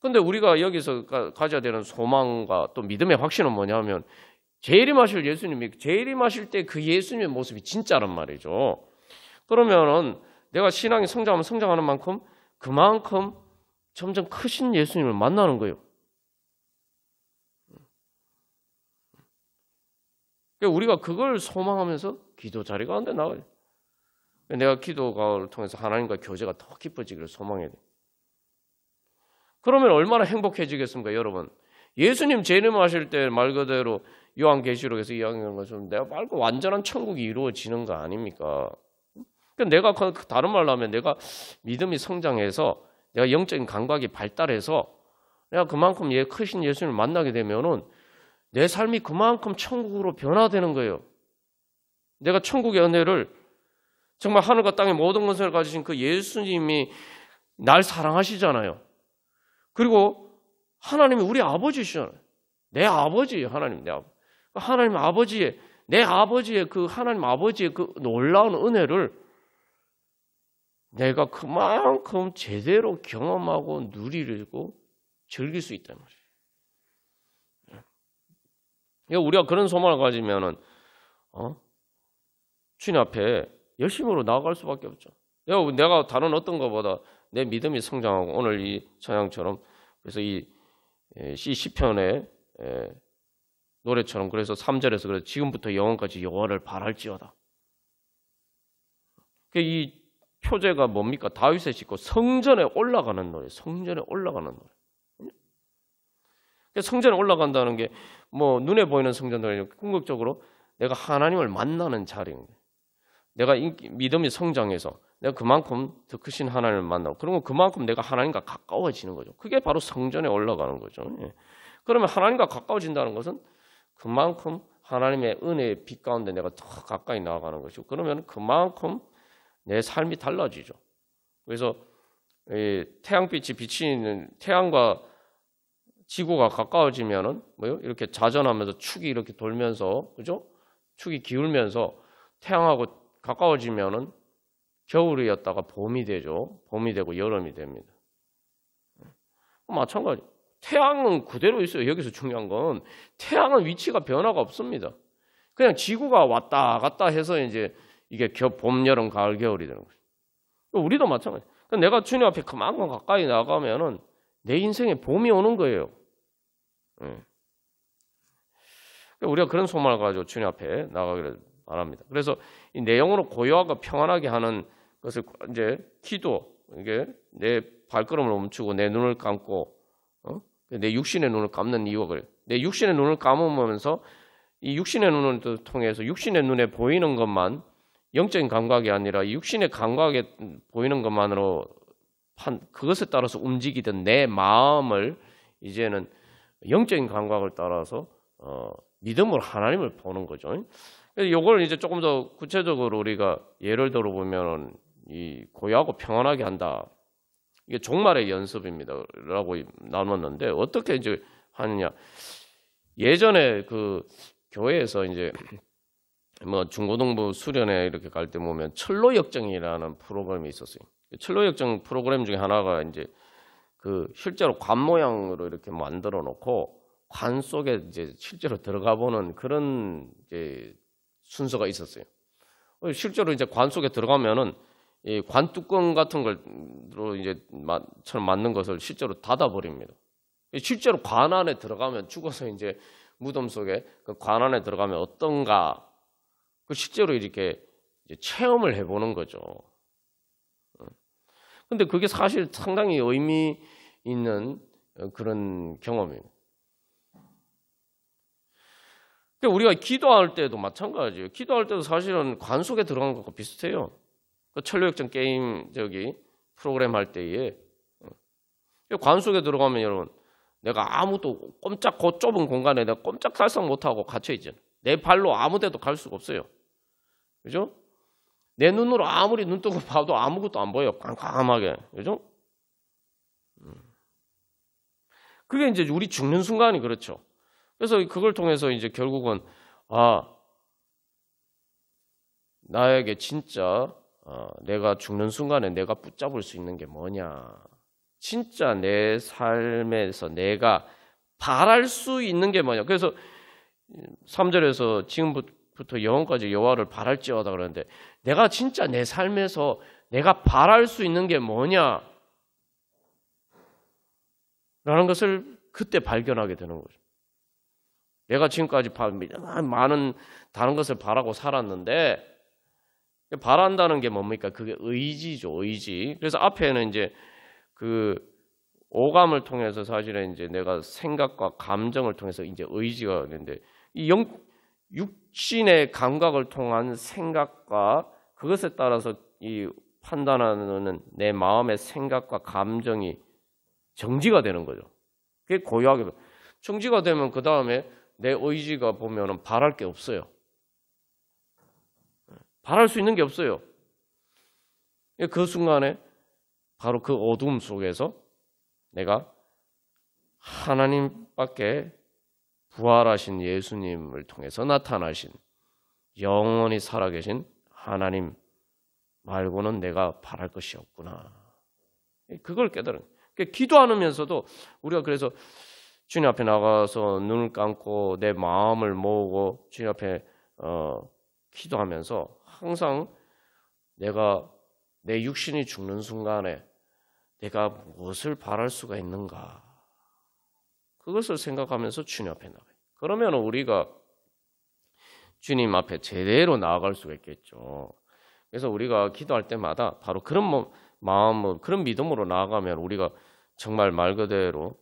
근데 우리가 여기서 가져야 되는 소망과 또 믿음의 확신은 뭐냐면 재림하실 예수님이 재림하실 때 그 예수님의 모습이 진짜란 말이죠. 그러면은 내가 신앙이 성장하는 만큼 그만큼 점점 크신 예수님을 만나는 거예요. 우리가 그걸 소망하면서 기도 자리 가운데 나가요. 내가 기도를 통해서 하나님과 교제가 더 깊어지기를 소망해야 돼요. 그러면 얼마나 행복해지겠습니까, 여러분? 예수님 재림하실 때 말 그대로 요한계시록에서 이야기하는 것처럼 내가 말고 완전한 천국이 이루어지는 거 아닙니까? 내가 다른 말로 하면 내가 믿음이 성장해서 내가 영적인 감각이 발달해서 내가 그만큼 크신 예수님을 만나게 되면은 내 삶이 그만큼 천국으로 변화되는 거예요. 내가 천국의 은혜를 정말 하늘과 땅의 모든 것을 가지신 그 예수님이 날 사랑하시잖아요. 그리고 하나님이 우리 아버지시잖아요. 내 아버지예요. 하나님 내 아버지. 하나님 아버지의 내 아버지의 그 하나님 아버지의 그 놀라운 은혜를 내가 그만큼 제대로 경험하고 누리고 즐길 수 있단 말이에요. 우리가 그런 소망을 가지면은 주님 앞에 열심으로 나아갈 수밖에 없죠. 내가 다른 어떤 것보다 내 믿음이 성장하고 오늘 이 찬양처럼 그래서 이 시편의 노래처럼 그래서 3절에서 그래서 지금부터 영원까지 여호와를 바랄지어다. 이 표제가 뭡니까? 다윗의 짓고 성전에 올라가는 노래, 성전에 올라가는 노래. 성전에 올라간다는 게 뭐 눈에 보이는 성전도 아니고 궁극적으로 내가 하나님을 만나는 자리입니다. 내가 믿음이 성장해서 내가 그만큼 더 크신 하나님을 만나고 그러면 그만큼 내가 하나님과 가까워지는 거죠. 그게 바로 성전에 올라가는 거죠. 그러면 하나님과 가까워진다는 것은 그만큼 하나님의 은혜의 빛 가운데 내가 더 가까이 나아가는 것이고 그러면 그만큼 내 삶이 달라지죠. 그래서 태양빛이 비치는 태양과 지구가 가까워지면은 뭐요? 이렇게 자전하면서 축이 이렇게 돌면서 그죠? 축이 기울면서 태양하고 가까워지면은 겨울이었다가 봄이 되죠. 봄이 되고 여름이 됩니다. 마찬가지. 태양은 그대로 있어요. 여기서 중요한 건 태양은 위치가 변화가 없습니다. 그냥 지구가 왔다 갔다 해서 이제 이게 봄, 여름, 가을, 겨울이 되는 거죠. 우리도 마찬가지. 내가 주님 앞에 그만큼 가까이 나가면은 내 인생에 봄이 오는 거예요. 우리가 그런 소망을 가지고 주님 앞에 나가기를 바랍니다. 그래서 이 내용으로 고요하고 평안하게 하는 것을 이제 기도, 이게 내 발걸음을 멈추고 내 눈을 감고 내 육신의 눈을 감는 이유가 그래요. 내 육신의 눈을 감으면서 이 육신의 눈을 통해서 육신의 눈에 보이는 것만 영적인 감각이 아니라 육신의 감각에 보이는 것만으로 그것에 따라서 움직이던 내 마음을 이제는 영적인 감각을 따라서 믿음으로 하나님을 보는 거죠. 그래서 이걸 이제 조금 더 구체적으로 우리가 예를 들어 보면 이 고요하고 평안하게 한다. 이게 종말의 연습입니다라고 나눴는데 어떻게 이제 하느냐? 예전에 그 교회에서 이제 뭐 중고등부 수련회 이렇게 갈 때 보면 철로역정이라는 프로그램이 있었어요. 철로역정 프로그램 중에 하나가 이제 그 실제로 관 모양으로 이렇게 만들어 놓고 관 속에 이제 실제로 들어가 보는 그런 이제 순서가 있었어요. 실제로 이제 관 속에 들어가면은 이 관 뚜껑 같은 걸로 이제 처럼 맞는 것을 실제로 닫아 버립니다. 실제로 관 안에 들어가면 죽어서 이제 무덤 속에 그 관 안에 들어가면 어떤가 그 실제로 이렇게 이제 체험을 해보는 거죠. 근데 그게 사실 상당히 의미 있는 그런 경험이에요. 우리가 기도할 때도 마찬가지예요. 기도할 때도 사실은 관 속에 들어간 것과 비슷해요. 그 철로역정 게임 프로그램 할 때에 관 속에 들어가면 여러분 내가 아무도 꼼짝 그 좁은 공간에 내가 꼼짝달싹 못하고 갇혀 있잖아요. 내 발로 아무데도 갈 수가 없어요. 그죠? 내 눈으로 아무리 눈 뜨고 봐도 아무것도 안 보여요. 깜깜하게. 그죠? 그게 이제 우리 죽는 순간이 그렇죠. 그래서 그걸 통해서 이제 결국은 나에게 진짜 내가 죽는 순간에 내가 붙잡을 수 있는 게 뭐냐. 진짜 내 삶에서 내가 바랄 수 있는 게 뭐냐. 그래서 3절에서 지금부터 영원까지 여호와를 바랄지어다 그러는데 내가 진짜 내 삶에서 내가 바랄 수 있는 게 뭐냐 라는 것을 그때 발견하게 되는 거죠. 내가 지금까지 많은 다른 것을 바라고 살았는데 바란다는 게 뭡니까? 그게 의지죠, 의지. 그래서 앞에는 이제 그 오감을 통해서 사실은 이제 내가 생각과 감정을 통해서 이제 의지가 있는데 이 육신의 감각을 통한 생각과 그것에 따라서 이 판단하는 내 마음의 생각과 감정이 정지가 되는 거죠. 그게 고요하게 정지가 되면 그 다음에 내 의지가 보면은 바랄 게 없어요. 바랄 수 있는 게 없어요. 그 순간에 바로 그 어둠 속에서 내가 하나님밖에 부활하신 예수님을 통해서 나타나신 영원히 살아계신 하나님 말고는 내가 바랄 것이 없구나. 그걸 깨달은. 기도하면서도 우리가 그래서 주님 앞에 나가서 눈을 감고 내 마음을 모으고 주님 앞에 기도하면서 항상 내가 내 육신이 죽는 순간에 내가 무엇을 바랄 수가 있는가, 그것을 생각하면서 주님 앞에 나가요. 그러면 우리가 주님 앞에 제대로 나아갈 수가 있겠죠. 그래서 우리가 기도할 때마다 바로 그런 마음, 그런 믿음으로 나아가면 우리가 정말 말 그대로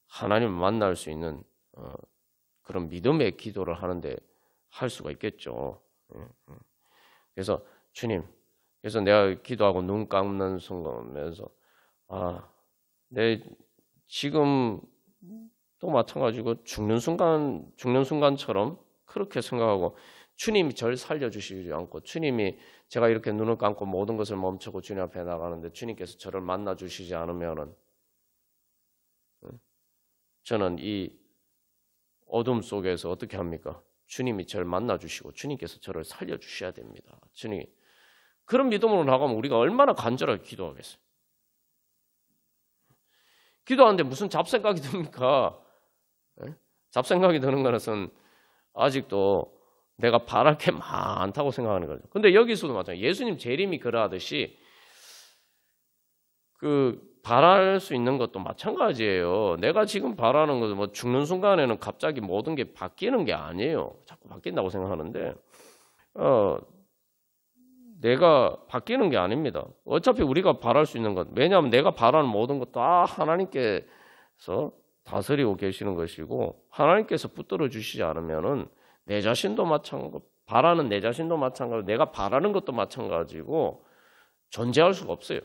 하나님을 만날 수 있는 그런 믿음의 기도를 하는데 할 수가 있겠죠. 그래서 주님, 그래서 내가 기도하고 눈 감는 순간에서 내 지금 또 마찬가지고 죽는 순간처럼 그렇게 생각하고 주님이 저를 살려주시지 않고 주님이 제가 이렇게 눈을 감고 모든 것을 멈추고 주님 앞에 나가는데 주님께서 저를 만나 주시지 않으면은 저는 이 어둠 속에서 어떻게 합니까? 주님이 저를 만나 주시고 주님께서 저를 살려 주셔야 됩니다. 주님, 그런 믿음으로 나가면 우리가 얼마나 간절하게 기도하겠어요. 기도하는데 무슨 잡생각이 듭니까? 잡생각이 드는 것은 아직도 내가 바랄 게 많다고 생각하는 거죠. 근데 여기서도 마찬가지예요. 예수님 재림이 그러하듯이 바랄 수 있는 것도 마찬가지예요. 내가 지금 바라는 것은 뭐 죽는 순간에는 갑자기 모든 게 바뀌는 게 아니에요. 자꾸 바뀐다고 생각하는데 내가 바뀌는 게 아닙니다. 어차피 우리가 바랄 수 있는 것, 왜냐하면 내가 바라는 모든 것 다 하나님께서 다스리고 계시는 것이고 하나님께서 붙들어 주시지 않으면은 내 자신도 마찬가지고 바라는 내 자신도 마찬가지고 내가 바라는 것도 마찬가지고 존재할 수가 없어요.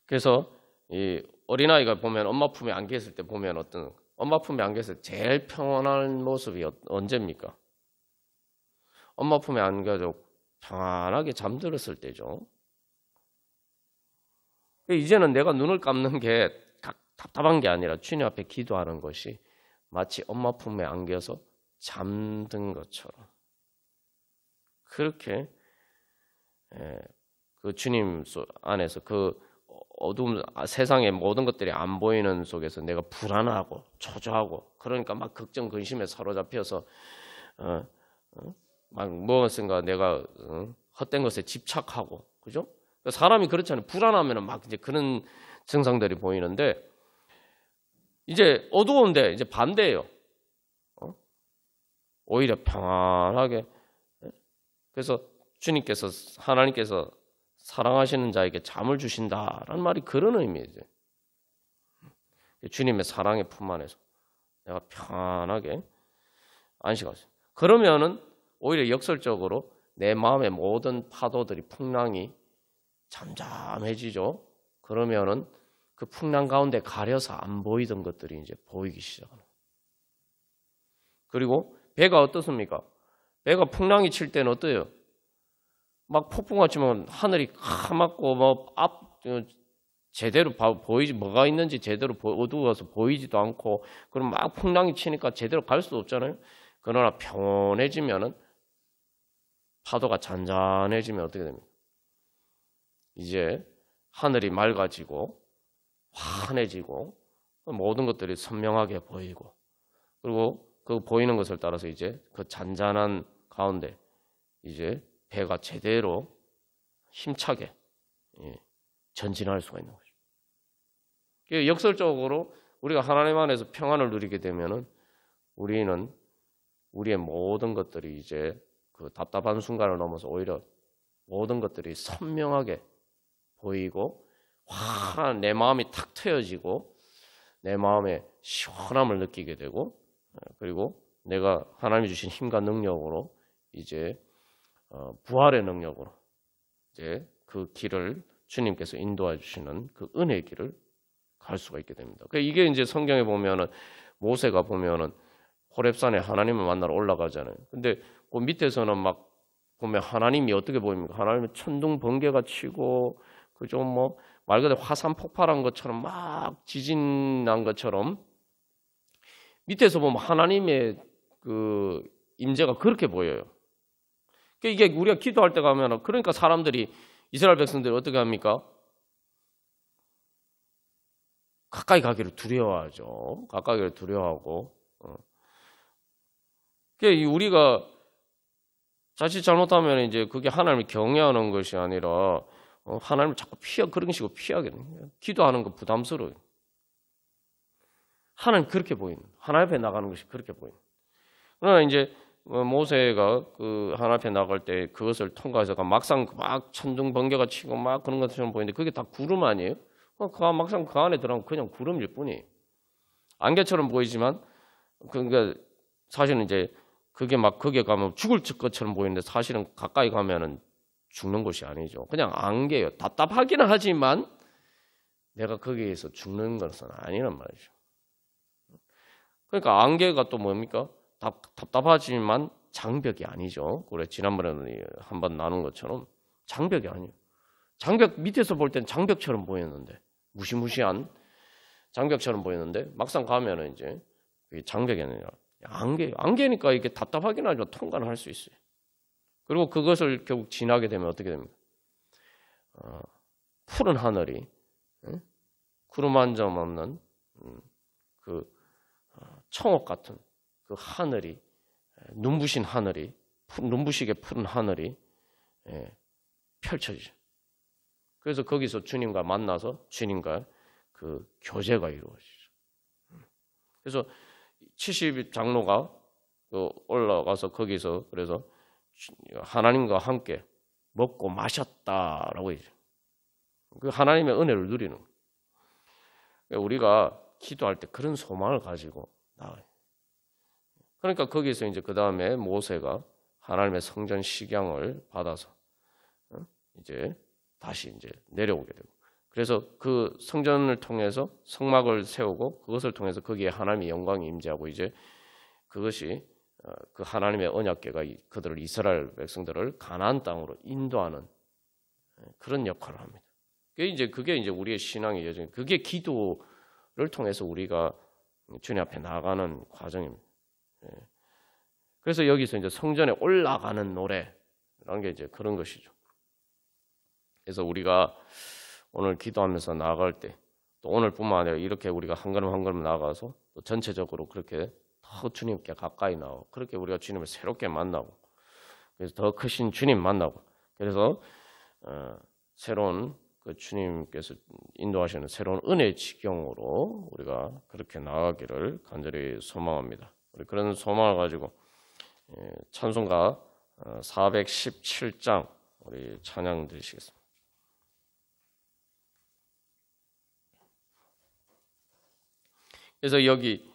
그래서 이 어린아이가 보면 엄마 품에 안겨 있을 때 보면 엄마 품에 안겨 있을 때 제일 평온한 모습이 언제입니까? 엄마 품에 안겨서 편안하게 잠들었을 때죠. 이제는 내가 눈을 감는 게 답답한 게 아니라 주님 앞에 기도하는 것이 마치 엄마 품에 안겨서 잠든 것처럼 그렇게 그 주님 안에서 그 어두운 세상의 모든 것들이 안 보이는 속에서 내가 불안하고 초조하고 그러니까 막 걱정 근심에 사로잡혀서 막 무엇인가 내가 헛된 것에 집착하고, 그죠? 사람이 그렇잖아요. 불안하면은 막 이제 그런 증상들이 보이는데 이제 어두운데 이제 반대예요. 오히려 평안하게. 그래서 하나님께서 사랑하시는 자에게 잠을 주신다라는 말이 그런 의미죠. 주님의 사랑의 품 안에서 내가 편안하게 안식할 수. 그러면은 오히려 역설적으로 내 마음의 모든 파도들이 풍랑이 잠잠해지죠. 그러면은 그 풍랑 가운데 가려서 안 보이던 것들이 이제 보이기 시작하는. 그리고 배가 어떻습니까? 배가 풍랑이 칠 때는 어때요? 막 폭풍같이 치면 하늘이 까맣고 제대로 보이지 뭐가 있는지 제대로 어두워서 보이지도 않고 그럼 막 풍랑이 치니까 제대로 갈 수도 없잖아요. 그러나 평온해지면은 파도가 잔잔해지면 어떻게 됩니까? 이제 하늘이 맑아지고 환해지고 모든 것들이 선명하게 보이고 그리고 그 보이는 것을 따라서 이제 그 잔잔한 가운데 이제 배가 제대로 힘차게 전진할 수가 있는 거죠. 역설적으로 우리가 하나님 안에서 평안을 누리게 되면은 우리는 우리의 모든 것들이 이제 그 답답한 순간을 넘어서 오히려 모든 것들이 선명하게 보이고 내 마음이 탁 트여지고 내 마음의 시원함을 느끼게 되고 그리고 내가 하나님이 주신 힘과 능력으로 이제 부활의 능력으로 이제 그 길을 주님께서 인도해 주시는 그 은혜의 길을 갈 수가 있게 됩니다. 이게 이제 성경에 보면은 모세가 보면은 호렙산에 하나님을 만나러 올라가잖아요. 근데 그 밑에서는 막 보면 하나님이 어떻게 보입니까? 하나님은 천둥 번개가 치고 그죠? 뭐 말 그대로 화산 폭발한 것처럼 막 지진 난 것처럼 밑에서 보면 하나님의 그 임재가 그렇게 보여요. 그러니까 이게 우리가 기도할 때 가면, 그러니까 사람들이, 이스라엘 백성들이 어떻게 합니까? 가까이 가기를 두려워하죠. 가까이 가기를 두려워하고. 그러니까 우리가 자칫 잘못하면 이제 그게 하나님을 경외하는 것이 아니라 하나님을 자꾸 그런 식으로 피하게 됩니다. 기도하는 거 부담스러워요. 하나님 그렇게 보이는, 하나님 앞에 나가는 것이 그렇게 보이는. 그러나 이제 모세가 그 하나님 앞에 나갈 때 그것을 통과해서 막상 막 천둥 번개가 치고 막 그런 것처럼 보이는데 그게 다 구름 아니에요? 막상 그 안에 들어가면 그냥 구름일 뿐이에요. 안개처럼 보이지만 그러니까 사실은 이제 그게 막 거기에 가면 죽을 것처럼 보이는데 사실은 가까이 가면은 죽는 것이 아니죠. 그냥 안개예요. 답답하기는 하지만 내가 거기에서 죽는 것은 아니란 말이죠. 그러니까 안개가 또 뭡니까? 답답하지만 장벽이 아니죠. 우리 지난번에 한번 나눈 것처럼 장벽이 아니에요. 장벽 밑에서 볼 땐 장벽처럼 보였는데, 무시무시한 장벽처럼 보였는데 막상 가면은 이제 장벽이 아니라 안개니까 이게 답답하긴 하지만 통과는 할 수 있어요. 그리고 그것을 결국 지나게 되면 어떻게 됩니까? 푸른 하늘이, 구름 한 점 없는 그 청옥 같은 그 하늘이, 눈부신 하늘이, 눈부시게 푸른 하늘이 펼쳐지죠. 그래서 거기서 주님과 만나서 주님과 그 교제가 이루어지죠. 그래서 70장로가 올라가서 거기서 그래서 하나님과 함께 먹고 마셨다라고 해요. 그 하나님의 은혜를 누리는 거예요. 우리가 기도할 때 그런 소망을 가지고 나와요. 그러니까 거기서 이제 그 다음에 모세가 하나님의 성전 식양을 받아서 이제 다시 이제 내려오게 되고, 그래서 그 성전을 통해서 성막을 세우고 그것을 통해서 거기에 하나님의 영광이 임재하고 이제 그것이 그 하나님의 언약궤가 그들을, 이스라엘 백성들을 가나안 땅으로 인도하는 그런 역할을 합니다. 그게 이제 우리의 신앙의 여정, 그게 기도를 통해서 우리가 주님 앞에 나아가는 과정입니다. 그래서 여기서 이제 성전에 올라가는 노래라는 게 이제 그런 것이죠. 그래서 우리가 오늘 기도하면서 나아갈 때, 또 오늘뿐만 아니라 이렇게 우리가 한 걸음 한 걸음 나아가서 또 전체적으로 그렇게 더 주님께 가까이 나오고, 그렇게 우리가 주님을 새롭게 만나고, 그래서 더 크신 주님 만나고, 그래서 새로운 그 주님께서 인도하시는 새로운 은혜 지경으로 우리가 그렇게 나아가기를 간절히 소망합니다. 우리 그런 소망을 가지고 찬송가 417장 우리 찬양 드리시겠습니다. 그래서 여기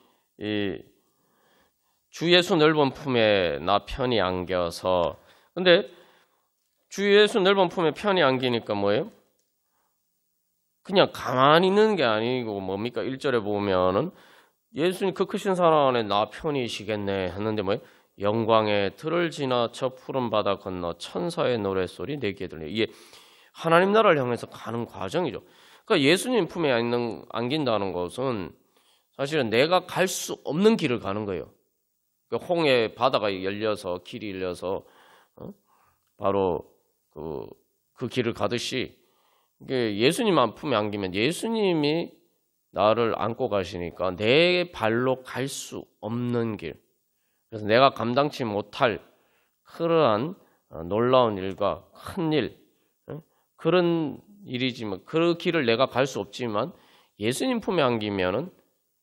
주 예수 넓은 품에 나 편히 안겨서, 근데 주 예수 넓은 품에 편히 안기니까 뭐예요? 그냥 가만히 있는 게 아니고 뭡니까? 1절에 보면은 예수님 그 크신 사랑 안에 나 편히시겠네 했는데 뭐예요? 영광의 들을 지나 저 푸른 바다 건너 천사의 노랫소리 내게 들려. 이게 하나님 나라를 향해서 가는 과정이죠. 그러니까 예수님 품에 안긴다는 것은 사실은 내가 갈 수 없는 길을 가는 거예요. 그러니까 홍해 바다가 열려서, 길이 열려서 바로 그 길을 가듯이 예수님 품에 안기면 예수님이 나를 안고 가시니까 내 발로 갈 수 없는 길, 그래서 내가 감당치 못할 그러한 놀라운 일과 큰 일, 그런 일이지만 그 길을 내가 갈 수 없지만 예수님 품에 안기면은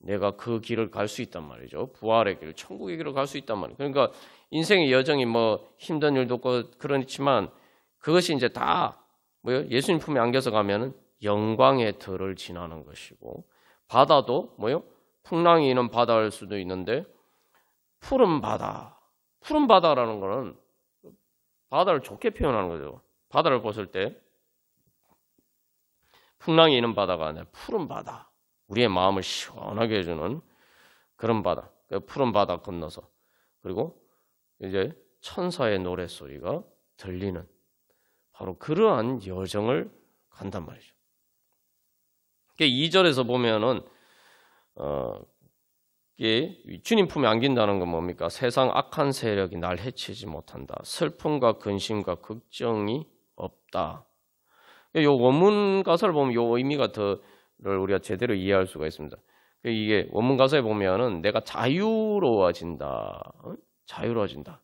내가 그 길을 갈 수 있단 말이죠. 부활의 길, 천국의 길을 갈 수 있단 말이에요. 그러니까 인생의 여정이 뭐 힘든 일도 없고 그렇지만 그것이 이제 다 뭐요? 예수님 품에 안겨서 가면은 영광의 들을 지나는 것이고, 바다도 뭐요? 풍랑이 있는 바다일 수도 있는데 푸른 바다. 푸른 바다라는 거는 바다를 좋게 표현하는 거죠. 바다를 봤을 때 풍랑이 있는 바다가 아니라 푸른 바다. 우리의 마음을 시원하게 해주는 그런 바다. 푸른 바다 건너서, 그리고 이제 천사의 노랫소리가 들리는 바로 그러한 여정을 간단 말이죠. 2절에서 보면은 이게 주님 품에 안긴다는 건 뭡니까? 세상 악한 세력이 날 해치지 못한다. 슬픔과 근심과 걱정이 없다. 이 원문 가사를 보면 이 의미가 더를 우리가 제대로 이해할 수가 있습니다. 이게 원문 가사에 보면은 내가 자유로워진다. 자유로워진다.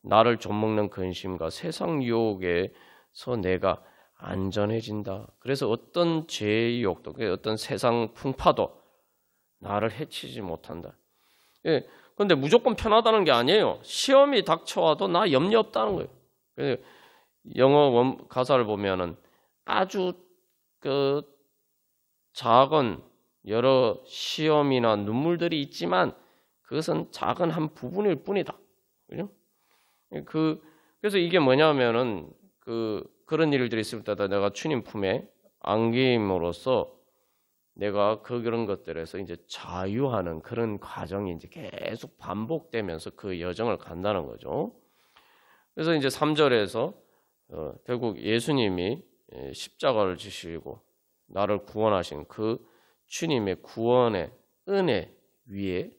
나를 좀먹는 근심과 세상 유혹에서 내가 안전해진다. 그래서 어떤 죄의 유혹도, 어떤 세상 풍파도 나를 해치지 못한다. 예, 그런데 무조건 편하다는 게 아니에요. 시험이 닥쳐와도 나 염려 없다는 거예요. 그래서 영어 가사를 보면은 아주 그 작은 여러 시험이나 눈물들이 있지만 그것은 작은 한 부분일 뿐이다. 그죠? 그래서 이게 뭐냐면은 그런 일들이 있을 때다 내가 주님 품에 안김으로써 내가 그런 것들에서 이제 자유하는 그런 과정이 이제 계속 반복되면서 그 여정을 간다는 거죠. 그래서 이제 3절에서 결국 예수님이 십자가를 지시고 나를 구원하신 그 주님의 구원의 은혜 위에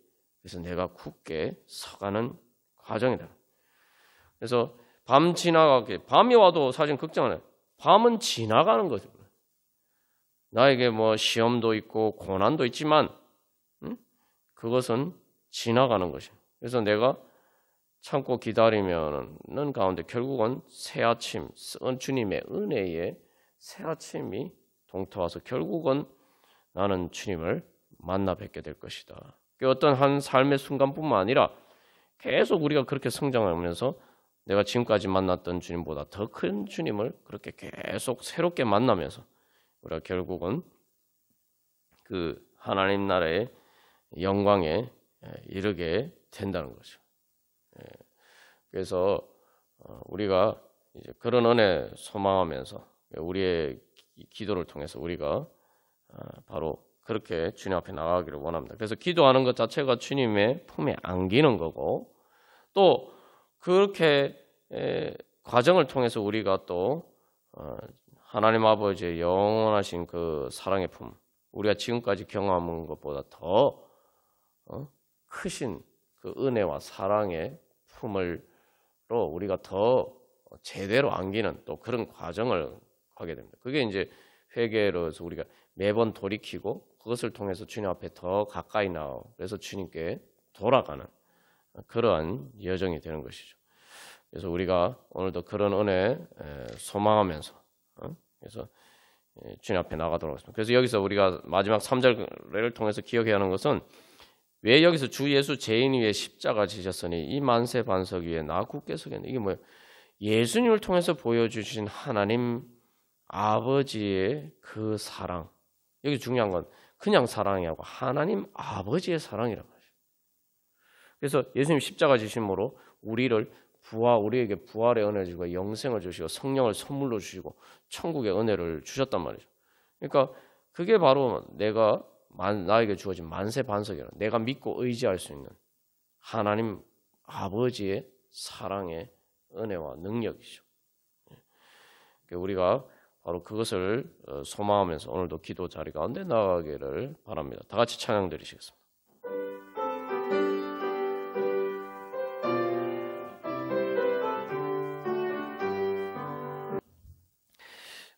그래서 내가 굳게 서가는 과정이다. 그래서 밤이 와도 사실 걱정 안 해요. 밤은 지나가는 거죠. 나에게 뭐 시험도 있고 고난도 있지만 그것은 지나가는 것이에요. 그래서 내가 참고 기다리면은 가운데 결국은 새 아침, 주님의 은혜의 새 아침이 동터와서 결국은 나는 주님을 만나 뵙게 될 것이다. 어떤 한 삶의 순간뿐만 아니라 계속 우리가 그렇게 성장하면서 내가 지금까지 만났던 주님보다 더 큰 주님을 그렇게 계속 새롭게 만나면서 우리가 결국은 그 하나님 나라의 영광에 이르게 된다는 거죠. 그래서 우리가 이제 그런 은혜 소망하면서 우리의 기도를 통해서 우리가 바로 그렇게 주님 앞에 나가기를 원합니다. 그래서 기도하는 것 자체가 주님의 품에 안기는 거고 또 그렇게 과정을 통해서 우리가 또 하나님 아버지의 영원하신 그 사랑의 품, 우리가 지금까지 경험한 것보다 더 크신 그 은혜와 사랑의 품으로 우리가 더 제대로 안기는 또 그런 과정을 하게 됩니다. 그게 이제 회개로서 우리가 매번 돌이키고 그것을 통해서 주님 앞에 더 가까이 나오고 그래서 주님께 돌아가는 그러한 여정이 되는 것이죠. 그래서 우리가 오늘도 그런 은혜 소망하면서 그래서 주님 앞에 나가도록 하겠습니다. 그래서 여기서 우리가 마지막 3절을 통해서 기억해야 하는 것은 왜 여기서 주 예수 죄인 위에 십자가 지셨으니 이 만세 반석 위에 나 굳게 서겠네. 이게 뭐예요? 예수님을 통해서 보여주신 하나님 아버지의 그 사랑. 여기 중요한 건 그냥 사랑이 아니고 하나님 아버지의 사랑이란 말이죠. 그래서 예수님 십자가 지심으로 우리에게 부활의 은혜를 주고 영생을 주시고 성령을 선물로 주시고 천국의 은혜를 주셨단 말이죠. 그러니까 그게 바로 나에게 주어진 만세 반석이라 내가 믿고 의지할 수 있는 하나님 아버지의 사랑의 은혜와 능력이죠. 우리가 바로 그것을 소망하면서 오늘도 기도 자리 가운데 나가기를 바랍니다. 다 같이 찬양 드리시겠습니다.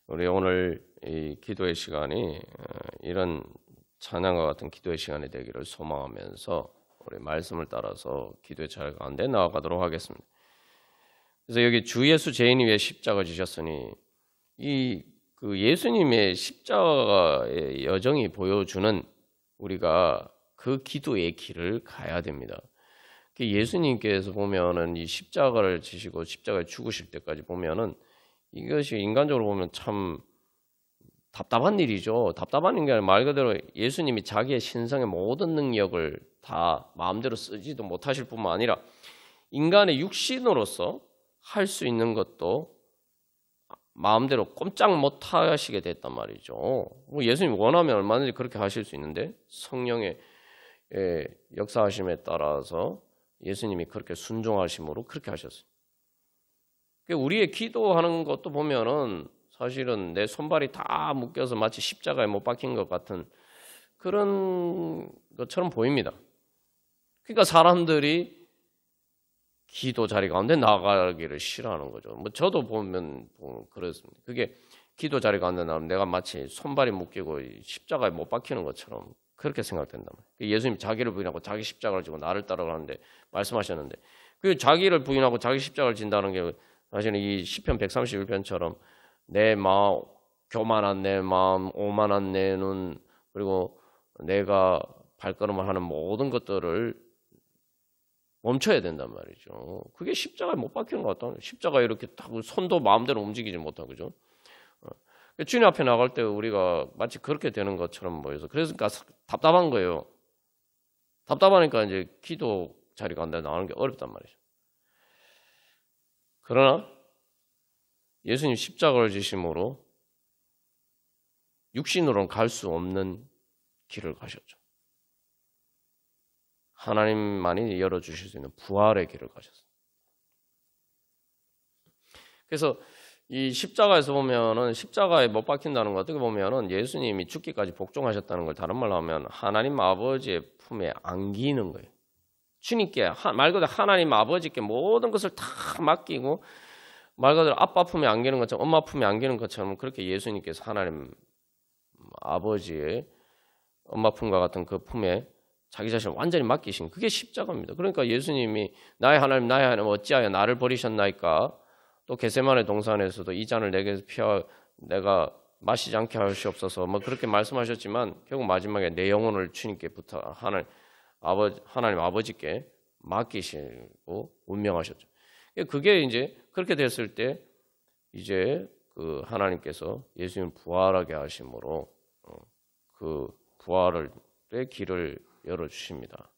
우리 오늘 이 기도의 시간이 이런 찬양과 같은 기도의 시간이 되기를 소망하면서 우리 말씀을 따라서 기도의 자리 가운데 나아가도록 하겠습니다. 그래서 여기 주 예수 죄인 위에 십자가 지셨으니 그 예수님의 십자가의 여정이 보여주는 우리가 그 기도의 길을 가야 됩니다. 예수님께서 보면은 이 십자가를 지시고 십자가에 죽으실 때까지 보면은 이것이 인간적으로 보면 참 답답한 일이죠. 답답한 게 아니라 말 그대로 예수님이 자기의 신성의 모든 능력을 다 마음대로 쓰지도 못하실 뿐만 아니라 인간의 육신으로서 할 수 있는 것도 마음대로 꼼짝 못 하시게 됐단 말이죠. 예수님 원하면 얼마든지 그렇게 하실 수 있는데 성령의 역사하심에 따라서 예수님이 그렇게 순종하심으로 그렇게 하셨어요. 우리의 기도하는 것도 보면은 사실은 내 손발이 다 묶여서 마치 십자가에 못 박힌 것 같은 그런 것처럼 보입니다. 그러니까 사람들이 기도 자리 가운데 나가기를 싫어하는 거죠. 뭐 저도 보면 그렇습니다. 그게 기도 자리 가운데 나오면 내가 마치 손발이 묶이고 십자가에 못 박히는 것처럼 그렇게 생각된단 말이에요. 예수님 자기를 부인하고 자기 십자가를 지고 나를 따라가는데 말씀하셨는데 그 자기를 부인하고 자기 십자가를 진다는 게 사실은 이 시편 131편처럼 내 마음, 교만한 내 마음, 오만한 내 눈, 그리고 내가 발걸음을 하는 모든 것들을 멈춰야 된단 말이죠. 그게 십자가에 못 박히는 것 같다. 십자가에 이렇게 딱 손도 마음대로 움직이지 못하고, 그죠? 주님 앞에 나갈 때 우리가 마치 그렇게 되는 것처럼 보여서 그러니까 답답한 거예요. 답답하니까 이제 기도 자리 가운데 나가는 게 어렵단 말이죠. 그러나 예수님 십자가를 지심으로 육신으로는 갈 수 없는 길을 가셨죠. 하나님만이 열어주실 수 있는 부활의 길을 가셨어요. 그래서 이 십자가에서 보면은 십자가에 못 박힌다는 거 어떻게 보면은 예수님이 죽기까지 복종하셨다는 걸 다른 말로 하면 하나님 아버지의 품에 안기는 거예요. 주님께 말 그대로 하나님 아버지께 모든 것을 다 맡기고 말 그대로 아빠 품에 안기는 것처럼 엄마 품에 안기는 것처럼 그렇게 예수님께서 하나님 아버지의 엄마 품과 같은 그 품에 자기 자신을 완전히 맡기신 그게 십자가입니다. 그러니까 예수님이 나의 하나님 어찌하여 나를 버리셨나이까? 또 겟세마네 동산에서도 이 잔을 내게서 피하 내가 마시지 않게 하시옵소서 뭐 그렇게 말씀하셨지만 결국 마지막에 내 영혼을 주님께 하나님 아버지께 맡기시고 운명하셨죠. 그게 이제 그렇게 됐을 때 이제 그 하나님께서 예수님 부활하게 하심으로 그 부활의 길을 열어주십니다.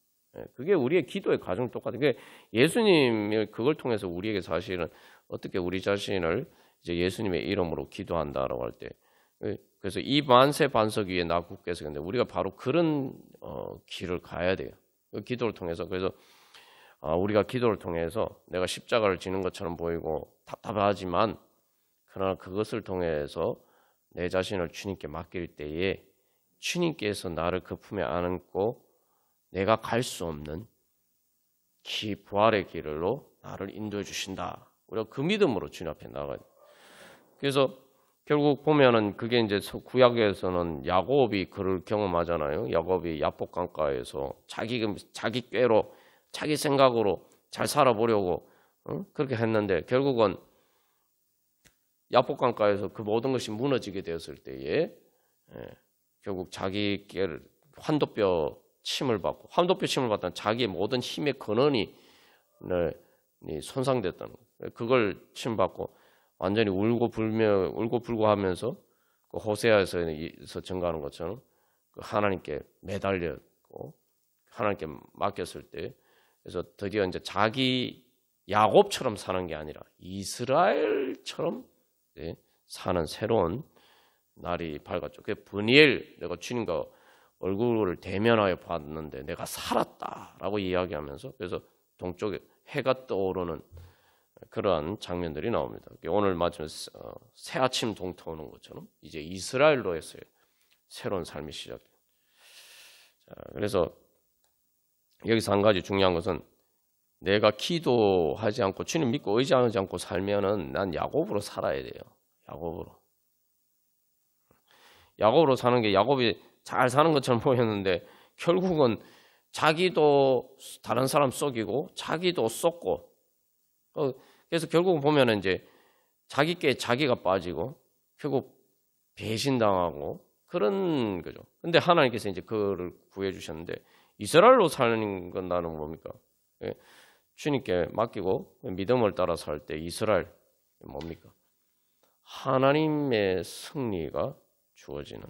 그게 우리의 기도의 과정 똑같아요. 그게 예수님이 그걸 통해서 우리에게 사실은 어떻게 우리 자신을 이제 예수님의 이름으로 기도한다라고 할 때, 그래서 이 만세 반석 위에 나 굳게 서는데 우리가 바로 그런 길을 가야 돼요. 그 기도를 통해서 그래서 우리가 기도를 통해서 내가 십자가를 지는 것처럼 보이고 답답하지만 그러나 그것을 통해서 내 자신을 주님께 맡길 때에 주님께서 나를 그 품에 안고 내가 갈 수 없는 부활의 길로 나를 인도해 주신다. 우리가 그 믿음으로 주님 앞에 나가야 돼요. 그래서 결국 보면은 그게 이제 구약에서는 야곱이 그를 경험하잖아요. 야곱이 야복 강가에서 자기 꾀로 자기 생각으로 잘 살아보려고 그렇게 했는데 결국은 야복 강가에서 그 모든 것이 무너지게 되었을 때에 결국 자기 꾀를 환도뼈 침을 받고 환도뼈 침을 받던 자기의 모든 힘의 근원이 손상됐다는 거예요. 그걸 침받고 완전히 울고 불고 하면서 그 호세아에서 증가하는 것처럼 그 하나님께 매달렸고 하나님께 맡겼을 때 그래서 드디어 이제 자기 야곱처럼 사는 게 아니라 이스라엘처럼 사는 새로운 날이 밝았죠. 그게 브니엘 내가 주님과 얼굴을 대면하여 봤는데 내가 살았다라고 이야기하면서 그래서 동쪽에 해가 떠오르는 그러한 장면들이 나옵니다. 오늘 마침 새 아침 동터 오는 것처럼 이제 이스라엘로에서의 새로운 삶이 시작돼요. 그래서 여기서 한 가지 중요한 것은 내가 기도하지 않고 주님 믿고 의지하지 않고 살면은 난 야곱으로 살아야 돼요. 야곱으로 사는 게 야곱이 잘 사는 것처럼 보였는데 결국은 자기도 다른 사람 속이고 자기도 쏟고 그래서 결국은 보면은 이제 자기께 자기가 빠지고 결국 배신당하고 그런 거죠. 근데 하나님께서 이제 그를 구해 주셨는데 이스라엘로 사는 건 나는 뭡니까? 주님께 맡기고 믿음을 따라 살 때 이스라엘 뭡니까? 하나님의 승리가 주어지는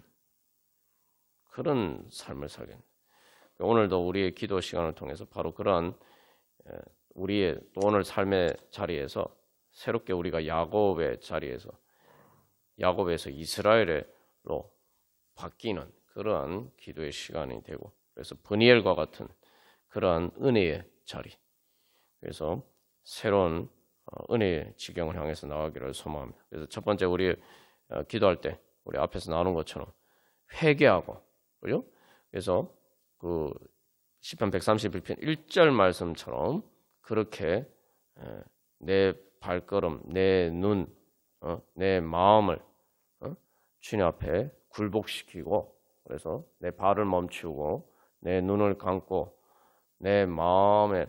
그런 삶을 살게 됩니다. 오늘도 우리의 기도 시간을 통해서 바로 그러한 우리의 또 오늘 삶의 자리에서 새롭게 우리가 야곱의 자리에서 야곱에서 이스라엘로 바뀌는 그러한 기도의 시간이 되고 그래서 브니엘과 같은 그러한 은혜의 자리 그래서 새로운 은혜의 지경을 향해서 나가기를 소망합니다. 그래서 첫 번째 우리 기도할 때 우리 앞에서 나오는 것처럼 회개하고 그죠? 그래서 그 시편 131편 1절 말씀처럼 그렇게 내 발걸음, 내 눈, 내 마음을 주님 앞에 굴복시키고, 그래서 내 발을 멈추고 내 눈을 감고 내 마음에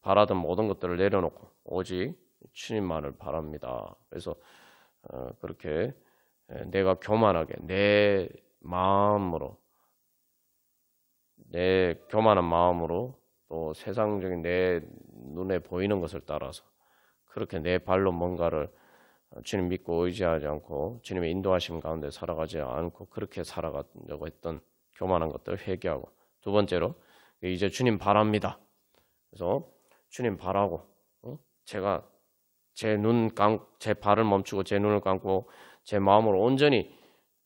바라던 모든 것들을 내려놓고 오직 주님만을 바랍니다. 그래서 그렇게 내가 교만하게 내 마음으로, 내 교만한 마음으로 또 세상적인 내 눈에 보이는 것을 따라서 그렇게 내 발로 뭔가를 주님 믿고 의지하지 않고 주님의 인도하심 가운데 살아가지 않고 그렇게 살아가려고 했던 교만한 것들을 회개하고, 두 번째로 이제 주님 바랍니다. 그래서 주님 바라고 제가 제 발을 멈추고 제 눈을 감고 제 마음으로 온전히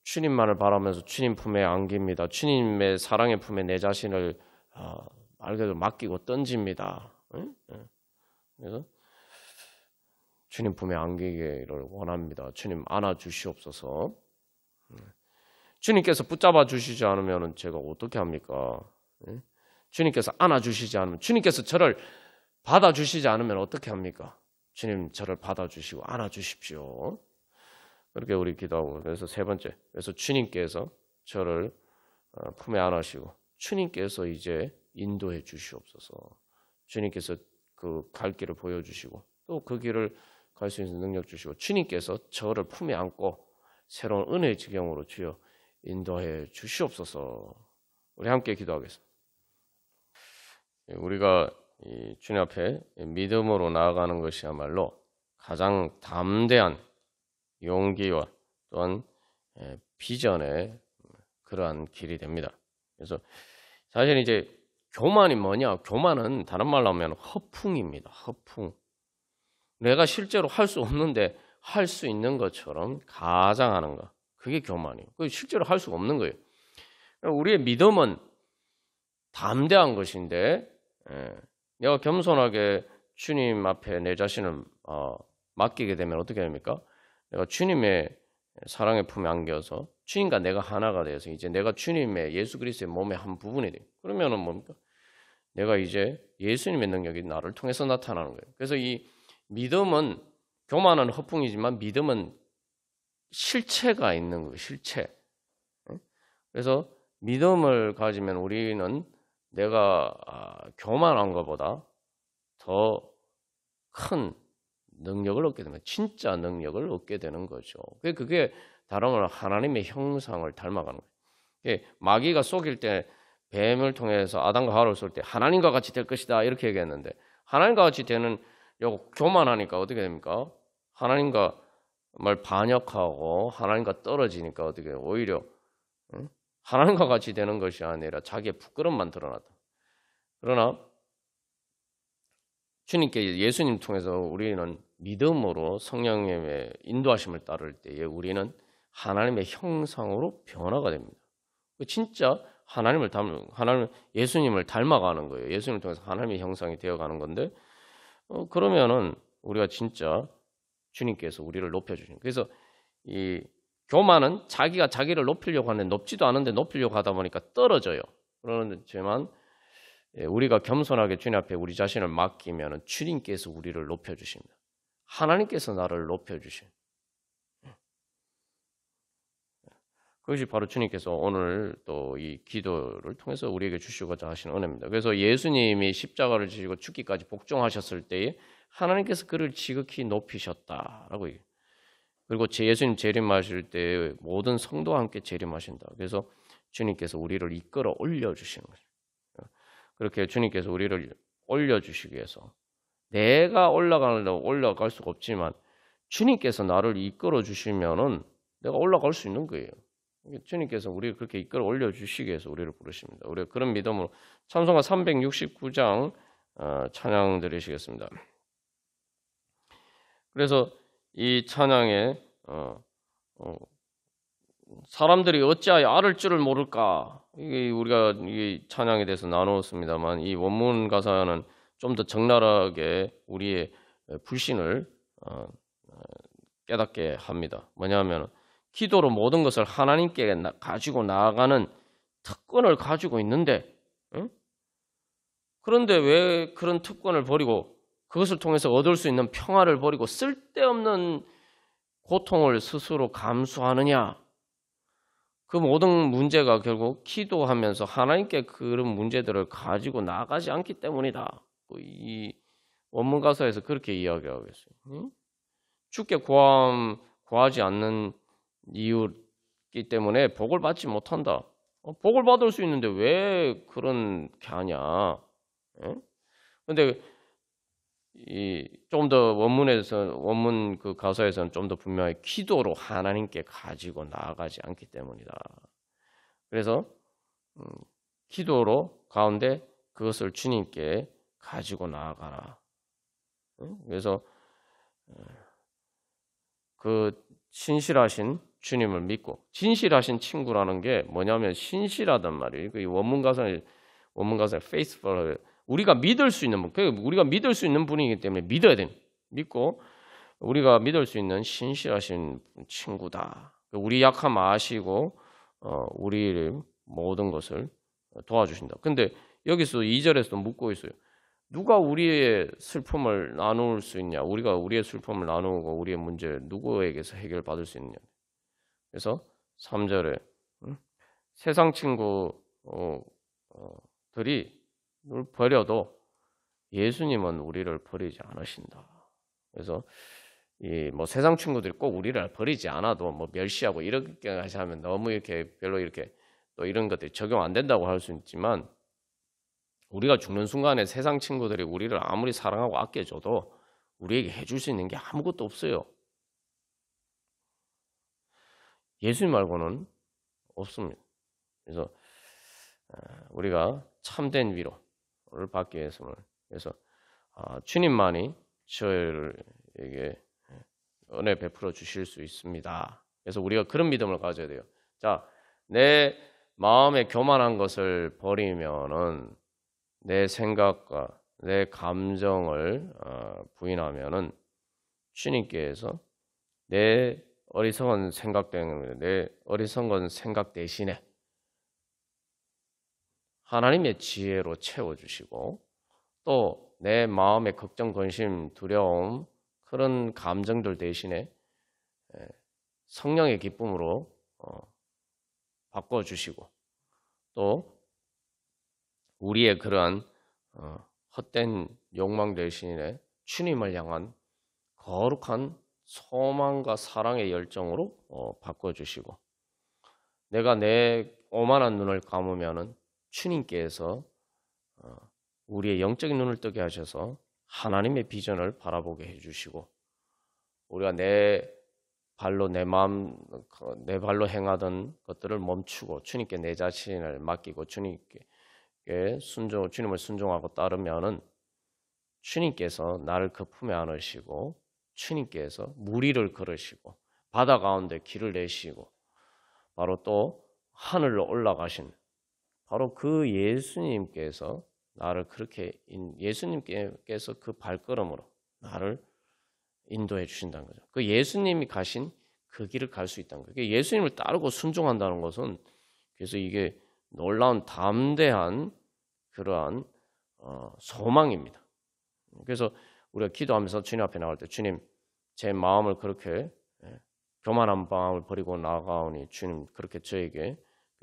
주님만을 바라면서 주님 품에 안깁니다. 주님의 사랑의 품에 내 자신을 말 그대로 맡기고 던집니다. 그래서 주님 품에 안기기를 원합니다. 주님 안아주시옵소서. 주님께서 붙잡아 주시지 않으면 제가 어떻게 합니까? 주님께서 안아주시지 않으면, 주님께서 저를 받아주시지 않으면 어떻게 합니까? 주님 저를 받아주시고 안아주십시오. 그렇게 우리 기도하고, 그래서 세 번째, 그래서 주님께서 저를 품에 안으시고 주님께서 이제 인도해 주시옵소서. 주님께서 그 갈 길을 보여주시고 또 그 길을 갈 수 있는 능력 주시고 주님께서 저를 품에 안고 새로운 은혜의 지경으로 주여 인도해 주시옵소서. 우리 함께 기도하겠습니다. 우리가 이 주님 앞에 믿음으로 나아가는 것이야말로 가장 담대한 용기와 또한 비전의 그러한 길이 됩니다. 그래서 사실 이제 교만이 뭐냐? 교만은 다른 말로 하면 허풍입니다. 허풍. 내가 실제로 할 수 없는데 할 수 있는 것처럼 가장하는 거. 그게 교만이에요. 그게 실제로 할 수가 없는 거예요. 우리의 믿음은 담대한 것인데 내가 겸손하게 주님 앞에 내 자신을 맡기게 되면 어떻게 됩니까? 내가 주님의 사랑의 품에 안겨서 주님과 내가 하나가 되어서 이제 내가 주님의 예수 그리스도의 몸의 한 부분이 돼요. 그러면은 뭡니까? 내가 이제 예수님의 능력이 나를 통해서 나타나는 거예요. 그래서 이 믿음은, 교만은 허풍이지만 믿음은 실체가 있는 거예요. 실체. 그래서 믿음을 가지면 우리는 내가 교만한 것보다 더 큰 능력을 얻게 되면 진짜 능력을 얻게 되는 거죠. 그게 다른 건 하나님의 형상을 닮아가는 거예요. 마귀가 속일 때 뱀을 통해서 아담과 하와를 쏠 때 하나님과 같이 될 것이다 이렇게 얘기했는데, 하나님과 같이 되는 요거 교만하니까 어떻게 됩니까? 하나님과 말 반역하고 하나님과 떨어지니까 어떻게 해요? 오히려 하나님과 같이 되는 것이 아니라 자기의 부끄럼만 드러났다. 그러나 주님께 예수님 통해서 우리는 믿음으로 성령님의 인도하심을 따를 때에 우리는 하나님의 형상으로 변화가 됩니다. 진짜 하나님 예수님을 닮아가는 거예요. 예수님을 통해서 하나님의 형상이 되어가는 건데, 그러면은 우리가 진짜 주님께서 우리를 높여주시는. 그래서 이 교만은 자기가 자기를 높이려고 하는데 높지도 않은데 높이려고 하다 보니까 떨어져요. 그러지만 우리가 겸손하게 주님 앞에 우리 자신을 맡기면 주님께서 우리를 높여주십니다. 하나님께서 나를 높여주십니다. 그것이 바로 주님께서 오늘 또 이 기도를 통해서 우리에게 주시고자 하시는 은혜입니다. 그래서 예수님이 십자가를 지시고 죽기까지 복종하셨을 때에 하나님께서 그를 지극히 높이셨다라고 얘기해요. 그리고 예수님 재림하실 때 모든 성도와 함께 재림하신다. 그래서 주님께서 우리를 이끌어 올려주시는 거죠. 그렇게 주님께서 우리를 올려주시기 위해서 내가 올라갈 수가 없지만 주님께서 나를 이끌어 주시면은 내가 올라갈 수 있는 거예요. 주님께서 우리를 그렇게 이끌어 올려주시기 위해서 우리를 부르십니다. 우리가 그런 믿음으로 찬송가 369장 찬양 드리시겠습니다. 그래서 이 찬양에 사람들이 어찌하여 알을 줄을 모를까, 이게 우리가 이 찬양에 대해서 나누었습니다만 이 원문 가사는 좀 더 적나라하게 우리의 불신을 깨닫게 합니다. 뭐냐면 기도로 모든 것을 하나님께 가지고 나아가는 특권을 가지고 있는데, 응? 그런데 왜 그런 특권을 버리고 그것을 통해서 얻을 수 있는 평화를 버리고 쓸데없는 고통을 스스로 감수하느냐? 그 모든 문제가 결국 기도하면서 하나님께 그런 문제들을 가지고 나가지 않기 때문이다. 이 원문 가사에서 그렇게 이야기하고 있어요. 응? 주께 구하지 않는 이유이기 때문에 복을 받지 못한다. 복을 받을 수 있는데 왜 그런 게 하냐? 그런데 좀 더 원문 그 가사에서는 좀 더 분명히 기도로 하나님께 가지고 나아가지 않기 때문이다. 그래서 기도로 가운데 그것을 주님께 가지고 나아가라. 그래서 그 신실하신 주님을 믿고 진실하신 친구라는 게 뭐냐면 신실하단 말이에요. 그 원문 가사에 faithful 우리가 믿을 수 있는 분, 우리가 믿을 수 있는 분이기 때문에 믿어야 돼. 믿고 우리가 믿을 수 있는 신실하신 친구다. 우리 약함 아시고 우리 모든 것을 도와주신다. 근데 여기서 2절에서 묻고 있어요. 누가 우리의 슬픔을 나눌 수 있냐? 우리가 우리의 슬픔을 나누고 우리의 문제를 누구에게서 해결받을 수 있느냐? 그래서 3절에 세상 친구들이 버려도 예수님은 우리를 버리지 않으신다. 그래서 이 뭐 세상 친구들이 꼭 우리를 버리지 않아도 뭐 멸시하고 이렇게 하면 너무 이렇게 별로 이렇게 또 이런 것들이 적용 안 된다고 할 수 있지만 우리가 죽는 순간에 세상 친구들이 우리를 아무리 사랑하고 아껴줘도 우리에게 해줄 수 있는 게 아무것도 없어요. 예수님 말고는 없습니다. 그래서 우리가 참된 위로를 받기 위해서는 그래서 주님만이 저에게 은혜 베풀어 주실 수 있습니다. 그래서 우리가 그런 믿음을 가져야 돼요. 자, 내 마음에 교만한 것을 버리면은 내 생각과 내 감정을 부인하면은 주님께서 내 어리석은 생각 때문에 내 어리석은 생각 대신에 하나님의 지혜로 채워주시고 또 내 마음의 걱정, 근심, 두려움 그런 감정들 대신에 성령의 기쁨으로 바꿔주시고 또 우리의 그러한 헛된 욕망 대신에 주님을 향한 거룩한 소망과 사랑의 열정으로 바꿔주시고 내가 내 오만한 눈을 감으면은 주님께서 우리의 영적인 눈을 뜨게 하셔서 하나님의 비전을 바라보게 해주시고 우리가 내 발로 내 발로 행하던 것들을 멈추고 주님께 내 자신을 맡기고 주님을 순종하고 따르면은 주님께서 나를 그 품에 안으시고 주님께서 무리를 걸으시고 바다 가운데 길을 내시고 바로 또 하늘로 올라가신 바로 그 예수님께서 나를 그렇게 예수님께서 그 발걸음으로 나를 인도해 주신다는 거죠. 그 예수님이 가신 그 길을 갈 수 있다는 거예요. 예수님을 따르고 순종한다는 것은 그래서 이게 놀라운 담대한 그러한 소망입니다. 그래서 우리가 기도하면서 주님 앞에 나올 때 주님 제 마음을 그렇게 교만한 마음을 버리고 나아가오니 주님 그렇게 저에게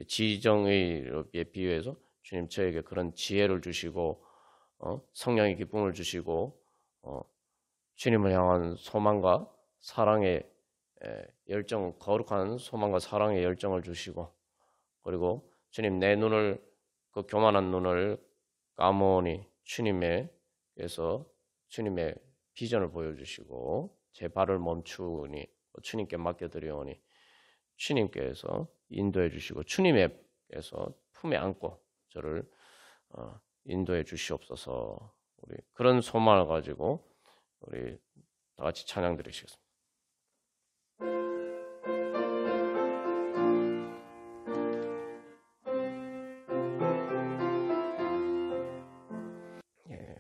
지정의에 비유해서 주님 저에게 그런 지혜를 주시고 성령의 기쁨을 주시고 주님을 향한 소망과 사랑의 열정, 거룩한 소망과 사랑의 열정을 주시고 그리고 주님 내 눈을 그 교만한 눈을 감으니 주님께서 주님의 비전을 보여주시고 제 발을 멈추니 주님께 맡겨드리오니 주님께서 인도해 주시고 주님께서 품에 안고 저를 인도해 주시옵소서. 우리 그런 소망을 가지고 우리 다 같이 찬양 드리시겠습니다.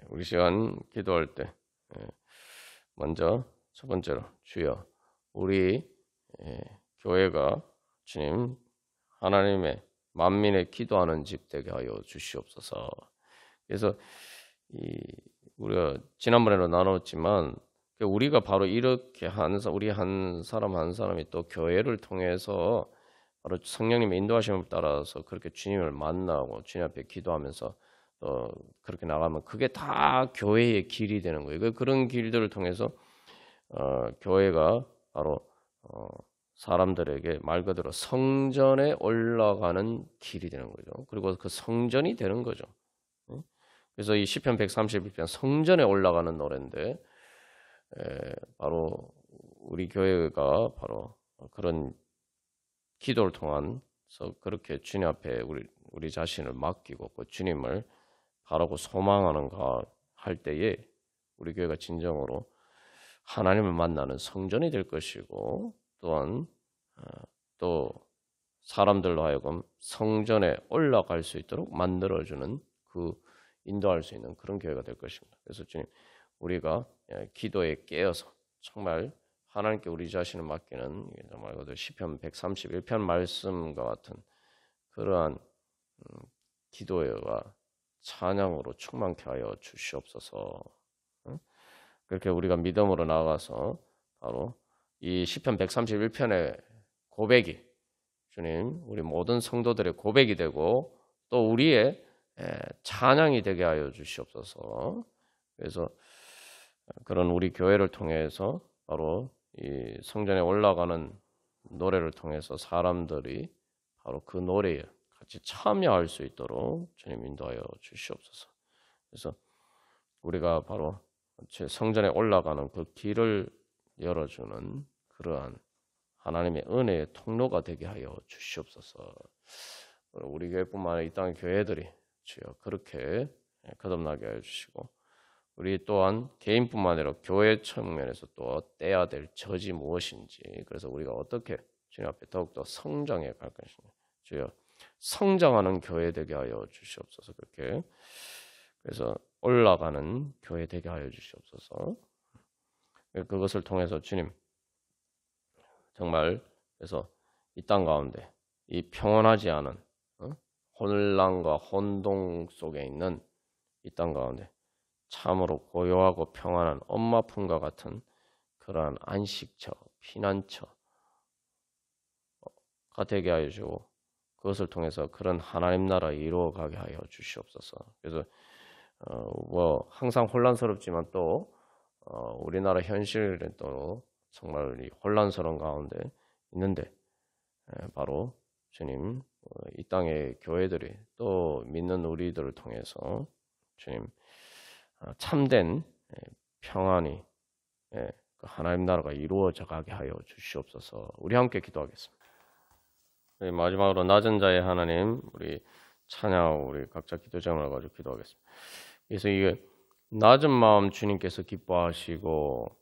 우리 시간 기도할 때 먼저 첫 번째로 주여 우리 교회가 주님 하나님의 만민의 기도하는 집 되게 하여 주시옵소서. 그래서 우리가 지난번에도 나눴지만 우리가 바로 이렇게 우리 한 사람 한 사람이 또 교회를 통해서 바로 성령님의 인도하심을 따라서 그렇게 주님을 만나고 주님 앞에 기도하면서 또 그렇게 나가면 그게 다 교회의 길이 되는 거예요. 그런 길들을 통해서 교회가 바로 사람들에게 말 그대로 성전에 올라가는 길이 되는 거죠. 그리고 그 성전이 되는 거죠. 그래서 이 시편 131편 성전에 올라가는 노래인데 바로 우리 교회가 바로 그런 기도를 통해서 그렇게 주님 앞에 우리 자신을 맡기고 그 주님을 바라고 소망하는가 할 때에 우리 교회가 진정으로 하나님을 만나는 성전이 될 것이고 또한 또 사람들로 하여금 성전에 올라갈 수 있도록 만들어주는 인도할 수 있는 그런 교회가 될 것입니다. 그래서 주님 우리가 기도에 깨어서 정말 하나님께 우리 자신을 맡기는 정말 시편 131편 말씀과 같은 그러한 기도와 찬양으로 충만케 하여 주시옵소서. 그렇게 우리가 믿음으로 나아가서 바로 이 시편 131편의 고백이 주님 우리 모든 성도들의 고백이 되고 또 우리의 찬양이 되게 하여 주시옵소서. 그래서 그런 우리 교회를 통해서 바로 이 성전에 올라가는 노래를 통해서 사람들이 바로 그 노래에 같이 참여할 수 있도록 주님 인도하여 주시옵소서. 그래서 우리가 바로 성전에 올라가는 그 길을 열어주는 그러한 하나님의 은혜의 통로가 되게 하여 주시옵소서. 우리 교회뿐만 아니라 이 땅의 교회들이 주여 그렇게 거듭나게 하여 주시고 우리 또한 개인뿐만 아니라 교회 측면에서 또 떼야 될 젖이 무엇인지 그래서 우리가 어떻게 주님 앞에 더욱더 성장해 갈 것인지 주여 성장하는 교회 되게 하여 주시옵소서. 그렇게 그래서 올라가는 교회 되게 하여 주시옵소서. 그것을 통해서 주님 정말 그래서 이 땅 가운데 이 평온하지 않은 혼란과 혼동 속에 있는 이 땅 가운데 참으로 고요하고 평안한 엄마 품과 같은 그러한 안식처, 피난처가 되게 하여 주고 그것을 통해서 그런 하나님 나라 이루어가게 하여 주시옵소서. 그래서 항상 혼란스럽지만 또 우리나라 현실은 또 정말 이 혼란스러운 가운데 있는데 바로 주님 이 땅의 교회들이 또 믿는 우리들을 통해서 주님 참된 평안이 하나님 나라가 이루어져 가게 하여 주시옵소서. 우리 함께 기도하겠습니다. 마지막으로 낮은 자의 하나님 우리 찬양하고 우리 각자 기도 제목을 가지고 기도하겠습니다. 그래서 이게 낮은 마음 주님께서 기뻐하시고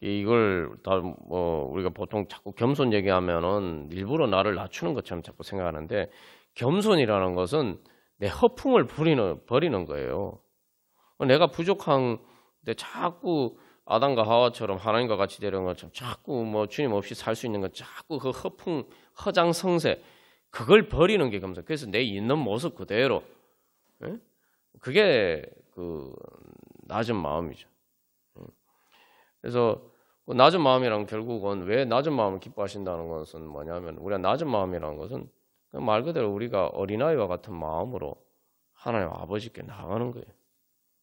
이걸 다 우리가 보통 자꾸 겸손 얘기하면은 일부러 나를 낮추는 것처럼 자꾸 생각하는데 겸손이라는 것은 내 허풍을 버리는 거예요. 내가 부족한데 자꾸 아담과 하와처럼 하나님과 같이 되려는 것처럼 자꾸 주님 없이 살 수 있는 건 자꾸 그 허장성세 그걸 버리는 게 겸손. 그래서 내 있는 모습 그대로 그게 그 낮은 마음이죠. 그래서 그 낮은 마음이란 결국은 왜 낮은 마음을 기뻐하신다는 것은 뭐냐면 우리가 낮은 마음이라는 것은 말 그대로 우리가 어린아이와 같은 마음으로 하나님 아버지께 나아가는 거예요.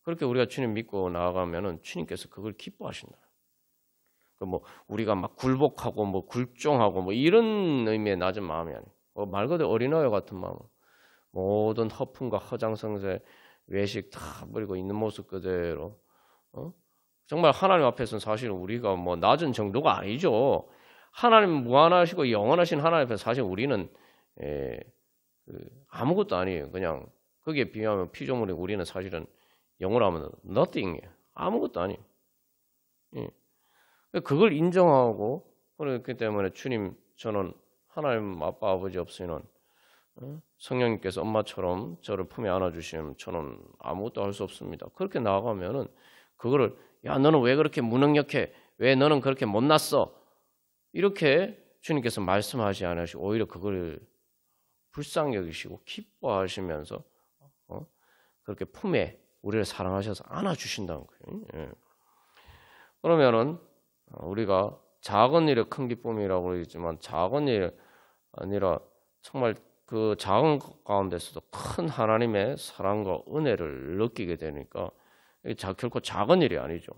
그렇게 우리가 주님 믿고 나아가면은 주님께서 그걸 기뻐하신다. 우리가 막 굴복하고 굴종하고 이런 의미의 낮은 마음이 아니에요. 말 그대로 어린아이와 같은 마음. 모든 허풍과 허장성세, 외식 다 버리고 있는 모습 그대로. 정말 하나님 앞에서는 사실은 우리가 낮은 정도가 아니죠. 하나님 무한하시고 영원하신 하나님 앞에서 사실 우리는 아무것도 아니에요. 그냥 거기에 비하면 피조물이 우리는 사실은 영어로 하면 nothing이에요. 아무것도 아니에요. 그걸 인정하고 그렇기 때문에 주님 저는 하나님 아빠 아버지 없으면 성령님께서 엄마처럼 저를 품에 안아주시면 저는 아무것도 할 수 없습니다. 그렇게 나아가면은 그거를 야 너는 왜 그렇게 무능력해? 왜 너는 그렇게 못났어? 이렇게 주님께서 말씀하지 않으시고 오히려 그걸 불쌍히 여기시고 기뻐하시면서 그렇게 품에 우리를 사랑하셔서 안아주신다는 거예요. 예. 그러면은 우리가 작은 일에 큰 기쁨이라고 그러지만 작은 일이 아니라 정말 그 작은 것 가운데서도 큰 하나님의 사랑과 은혜를 느끼게 되니까 이게 결코 작은 일이 아니죠.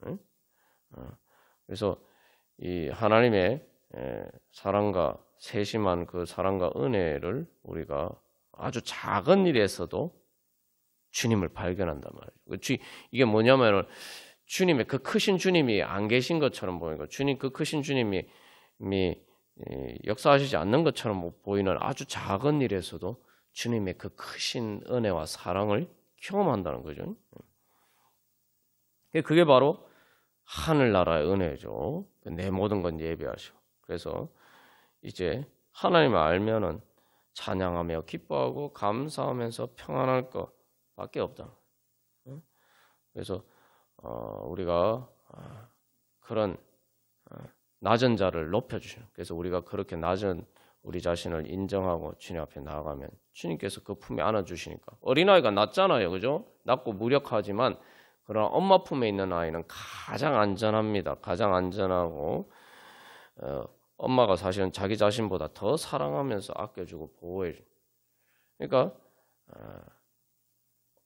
예? 그래서 이 하나님의 사랑과 세심한 그 사랑과 은혜를 우리가 아주 작은 일에서도 주님을 발견한단 말이에요. 이게 뭐냐면은 주님의 그 크신 주님이 안 계신 것처럼 보이는 거, 주님 그 크신 주님이 역사하시지 않는 것처럼 보이는 아주 작은 일에서도 주님의 그 크신 은혜와 사랑을 경험한다는 거죠. 그게 바로 하늘나라의 은혜죠. 내 모든 건 예배하시고. 그래서 이제 하나님을 알면은 찬양하며 기뻐하고 감사하면서 평안할 것밖에 없다. 그래서 우리가 그런 낮은 자를 높여주시는, 그래서 우리가 그렇게 낮은 우리 자신을 인정하고 주님 앞에 나아가면 주님께서 그 품에 안아주시니까. 어린아이가 낮잖아요, 그죠? 낮고 무력하지만 그러나 엄마 품에 있는 아이는 가장 안전합니다. 가장 안전하고 엄마가 사실은 자기 자신보다 더 사랑하면서 아껴주고 보호해줘. 그러니까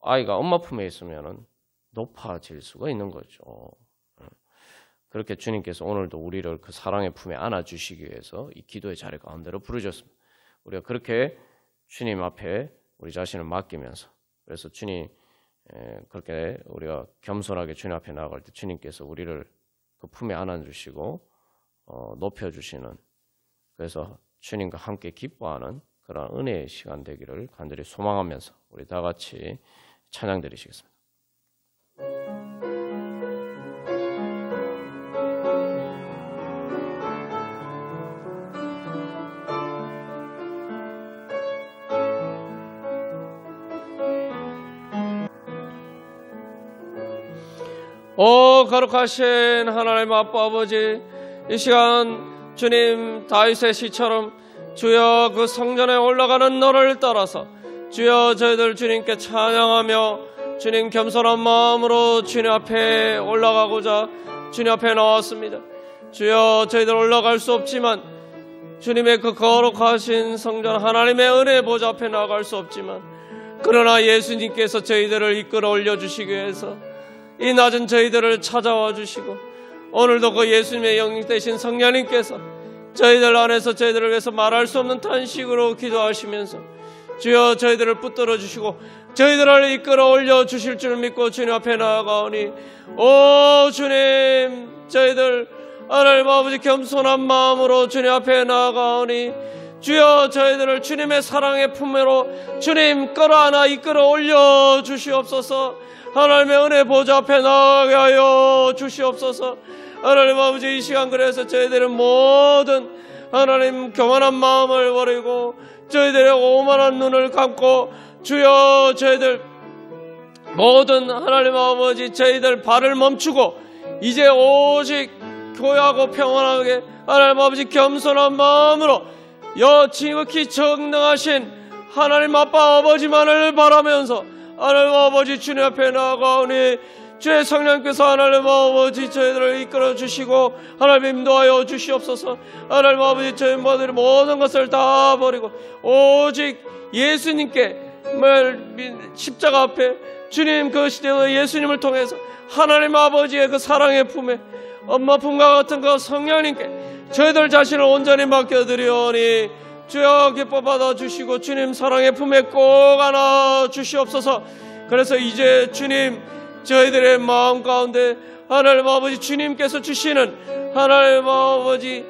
아이가 엄마 품에 있으면은 높아질 수가 있는 거죠. 그렇게 주님께서 오늘도 우리를 그 사랑의 품에 안아주시기 위해서 이 기도의 자리 가운데로 부르셨습니다. 우리가 그렇게 주님 앞에 우리 자신을 맡기면서, 그래서 주님 그렇게 우리가 겸손하게 주님 앞에 나아갈 때 주님께서 우리를 그 품에 안아주시고 높여주시는, 그래서 주님과 함께 기뻐하는 그런 은혜의 시간 되기를 간절히 소망하면서 우리 다 같이 찬양 드리시겠습니다. 오 거룩하신 하나님 아빠 아버지, 이 시간 주님 다윗의 시처럼 주여 그 성전에 올라가는 너를 따라서 주여 저희들 주님께 찬양하며 주님 겸손한 마음으로 주님 앞에 올라가고자 주님 앞에 나왔습니다. 주여 저희들 올라갈 수 없지만 주님의 그 거룩하신 성전 하나님의 은혜 보좌 앞에 나갈 수 없지만, 그러나 예수님께서 저희들을 이끌어 올려주시기 위해서 이 낮은 저희들을 찾아와 주시고, 오늘도 그 예수님의 영이 되신 성령님께서 저희들 안에서 저희들을 위해서 말할 수 없는 탄식으로 기도하시면서 주여 저희들을 붙들어 주시고 저희들을 이끌어 올려 주실 줄 믿고 주님 앞에 나아가오니, 오 주님, 저희들 하나님 아버지 겸손한 마음으로 주님 앞에 나아가오니 주여 저희들을 주님의 사랑의 품으로 주님 끌어안아 이끌어 올려 주시옵소서. 하나님의 은혜 보좌 앞에 나가게 하여 주시옵소서. 하나님 아버지, 이 시간 그래서 저희들은 모든 하나님 교만한 마음을 버리고 저희들의 오만한 눈을 감고 주여 저희들 모든 하나님 아버지 저희들 발을 멈추고 이제 오직 교회하고 평안하게 하나님 아버지 겸손한 마음으로 지극히 정능하신 하나님 아빠 아버지만을 바라면서 하나님 아버지 주님 앞에 나아가오니 주의 성령께서 하나님 아버지 저희들을 이끌어 주시고 하나님 인도하여 주시옵소서. 하나님 아버지 저희 모든 것을 다 버리고 오직 예수님께 십자가 앞에 주님 그 시대의 예수님을 통해서 하나님 아버지의 그 사랑의 품에 엄마 품과 같은 그 성령님께 저희들 자신을 온전히 맡겨드리오니 주여 기뻐 받아주시고 주님 사랑의 품에 꼭 안아 주시옵소서. 그래서 이제 주님 저희들의 마음 가운데 하나님 아버지 주님께서 주시는 하나님 아버지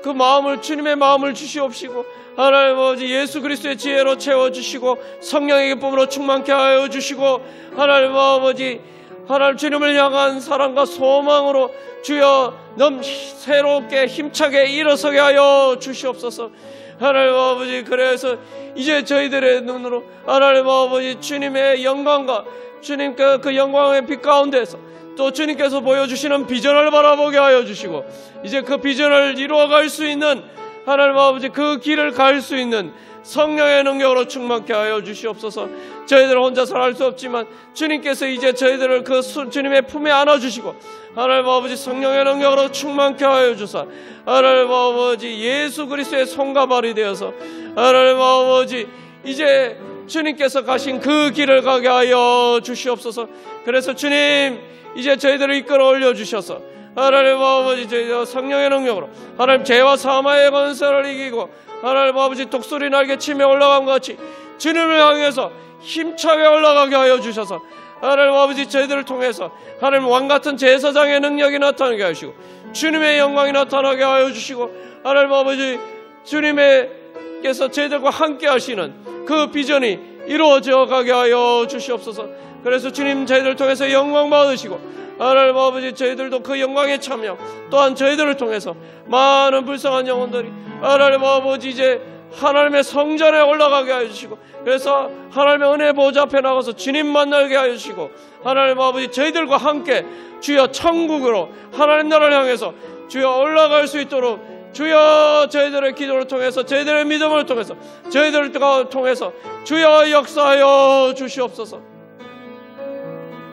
그 마음을 주님의 마음을 주시옵시고 하나님 아버지 예수 그리스도의 지혜로 채워주시고 성령의 기쁨으로 충만케 하여 주시고 하나님 아버지 하나님 주님을 향한 사랑과 소망으로 주여 새롭게 힘차게 일어서게 하여 주시옵소서. 하나님 아버지 그래서 이제 저희들의 눈으로 하나님 아버지 주님의 영광과 주님께 그 영광의 빛 가운데서 또 주님께서 보여주시는 비전을 바라보게 하여 주시고 이제 그 비전을 이루어갈 수 있는 하나님 아버지 그 길을 갈 수 있는 성령의 능력으로 충만케 하여 주시옵소서. 저희들 혼자서 할 수 없지만 주님께서 이제 저희들을 그 주님의 품에 안아주시고 하나님 아버지 성령의 능력으로 충만케 하여 주사 하나님 아버지 예수 그리스도의 손과 발이 되어서 하나님 아버지 이제 주님께서 가신 그 길을 가게 하여 주시옵소서. 그래서 주님 이제 저희들을 이끌어 올려주셔서 하나님 아버지 저희들 성령의 능력으로 하나님 죄와 사망의 권세를 이기고 하나님 아버지 독수리 날개 치며 올라간 것 같이 주님을 향해서 힘차게 올라가게 하여 주셔서 하나님 아버지 저희들을 통해서 하나님 왕같은 제사장의 능력이 나타나게 하시고 주님의 영광이 나타나게 하여 주시고 하나님 아버지 주님께서 저희들과 함께 하시는 그 비전이 이루어져 가게 하여 주시옵소서. 그래서 주님 저희들을 통해서 영광 받으시고 하나님 아버지 저희들도 그 영광에 참여 또한 저희들을 통해서 많은 불쌍한 영혼들이 하나님 아버지 이제 하나님의 성전에 올라가게 하여 주시고 그래서 하나님의 은혜 보좌 앞에 나가서 주님 만나게 하여 주시고 하나님 아버지 저희들과 함께 주여 천국으로 하나님 나라를 향해서 주여 올라갈 수 있도록 주여 저희들의 기도를 통해서 저희들의 믿음을 통해서 저희들을 통해서 주여 역사하여 주시옵소서.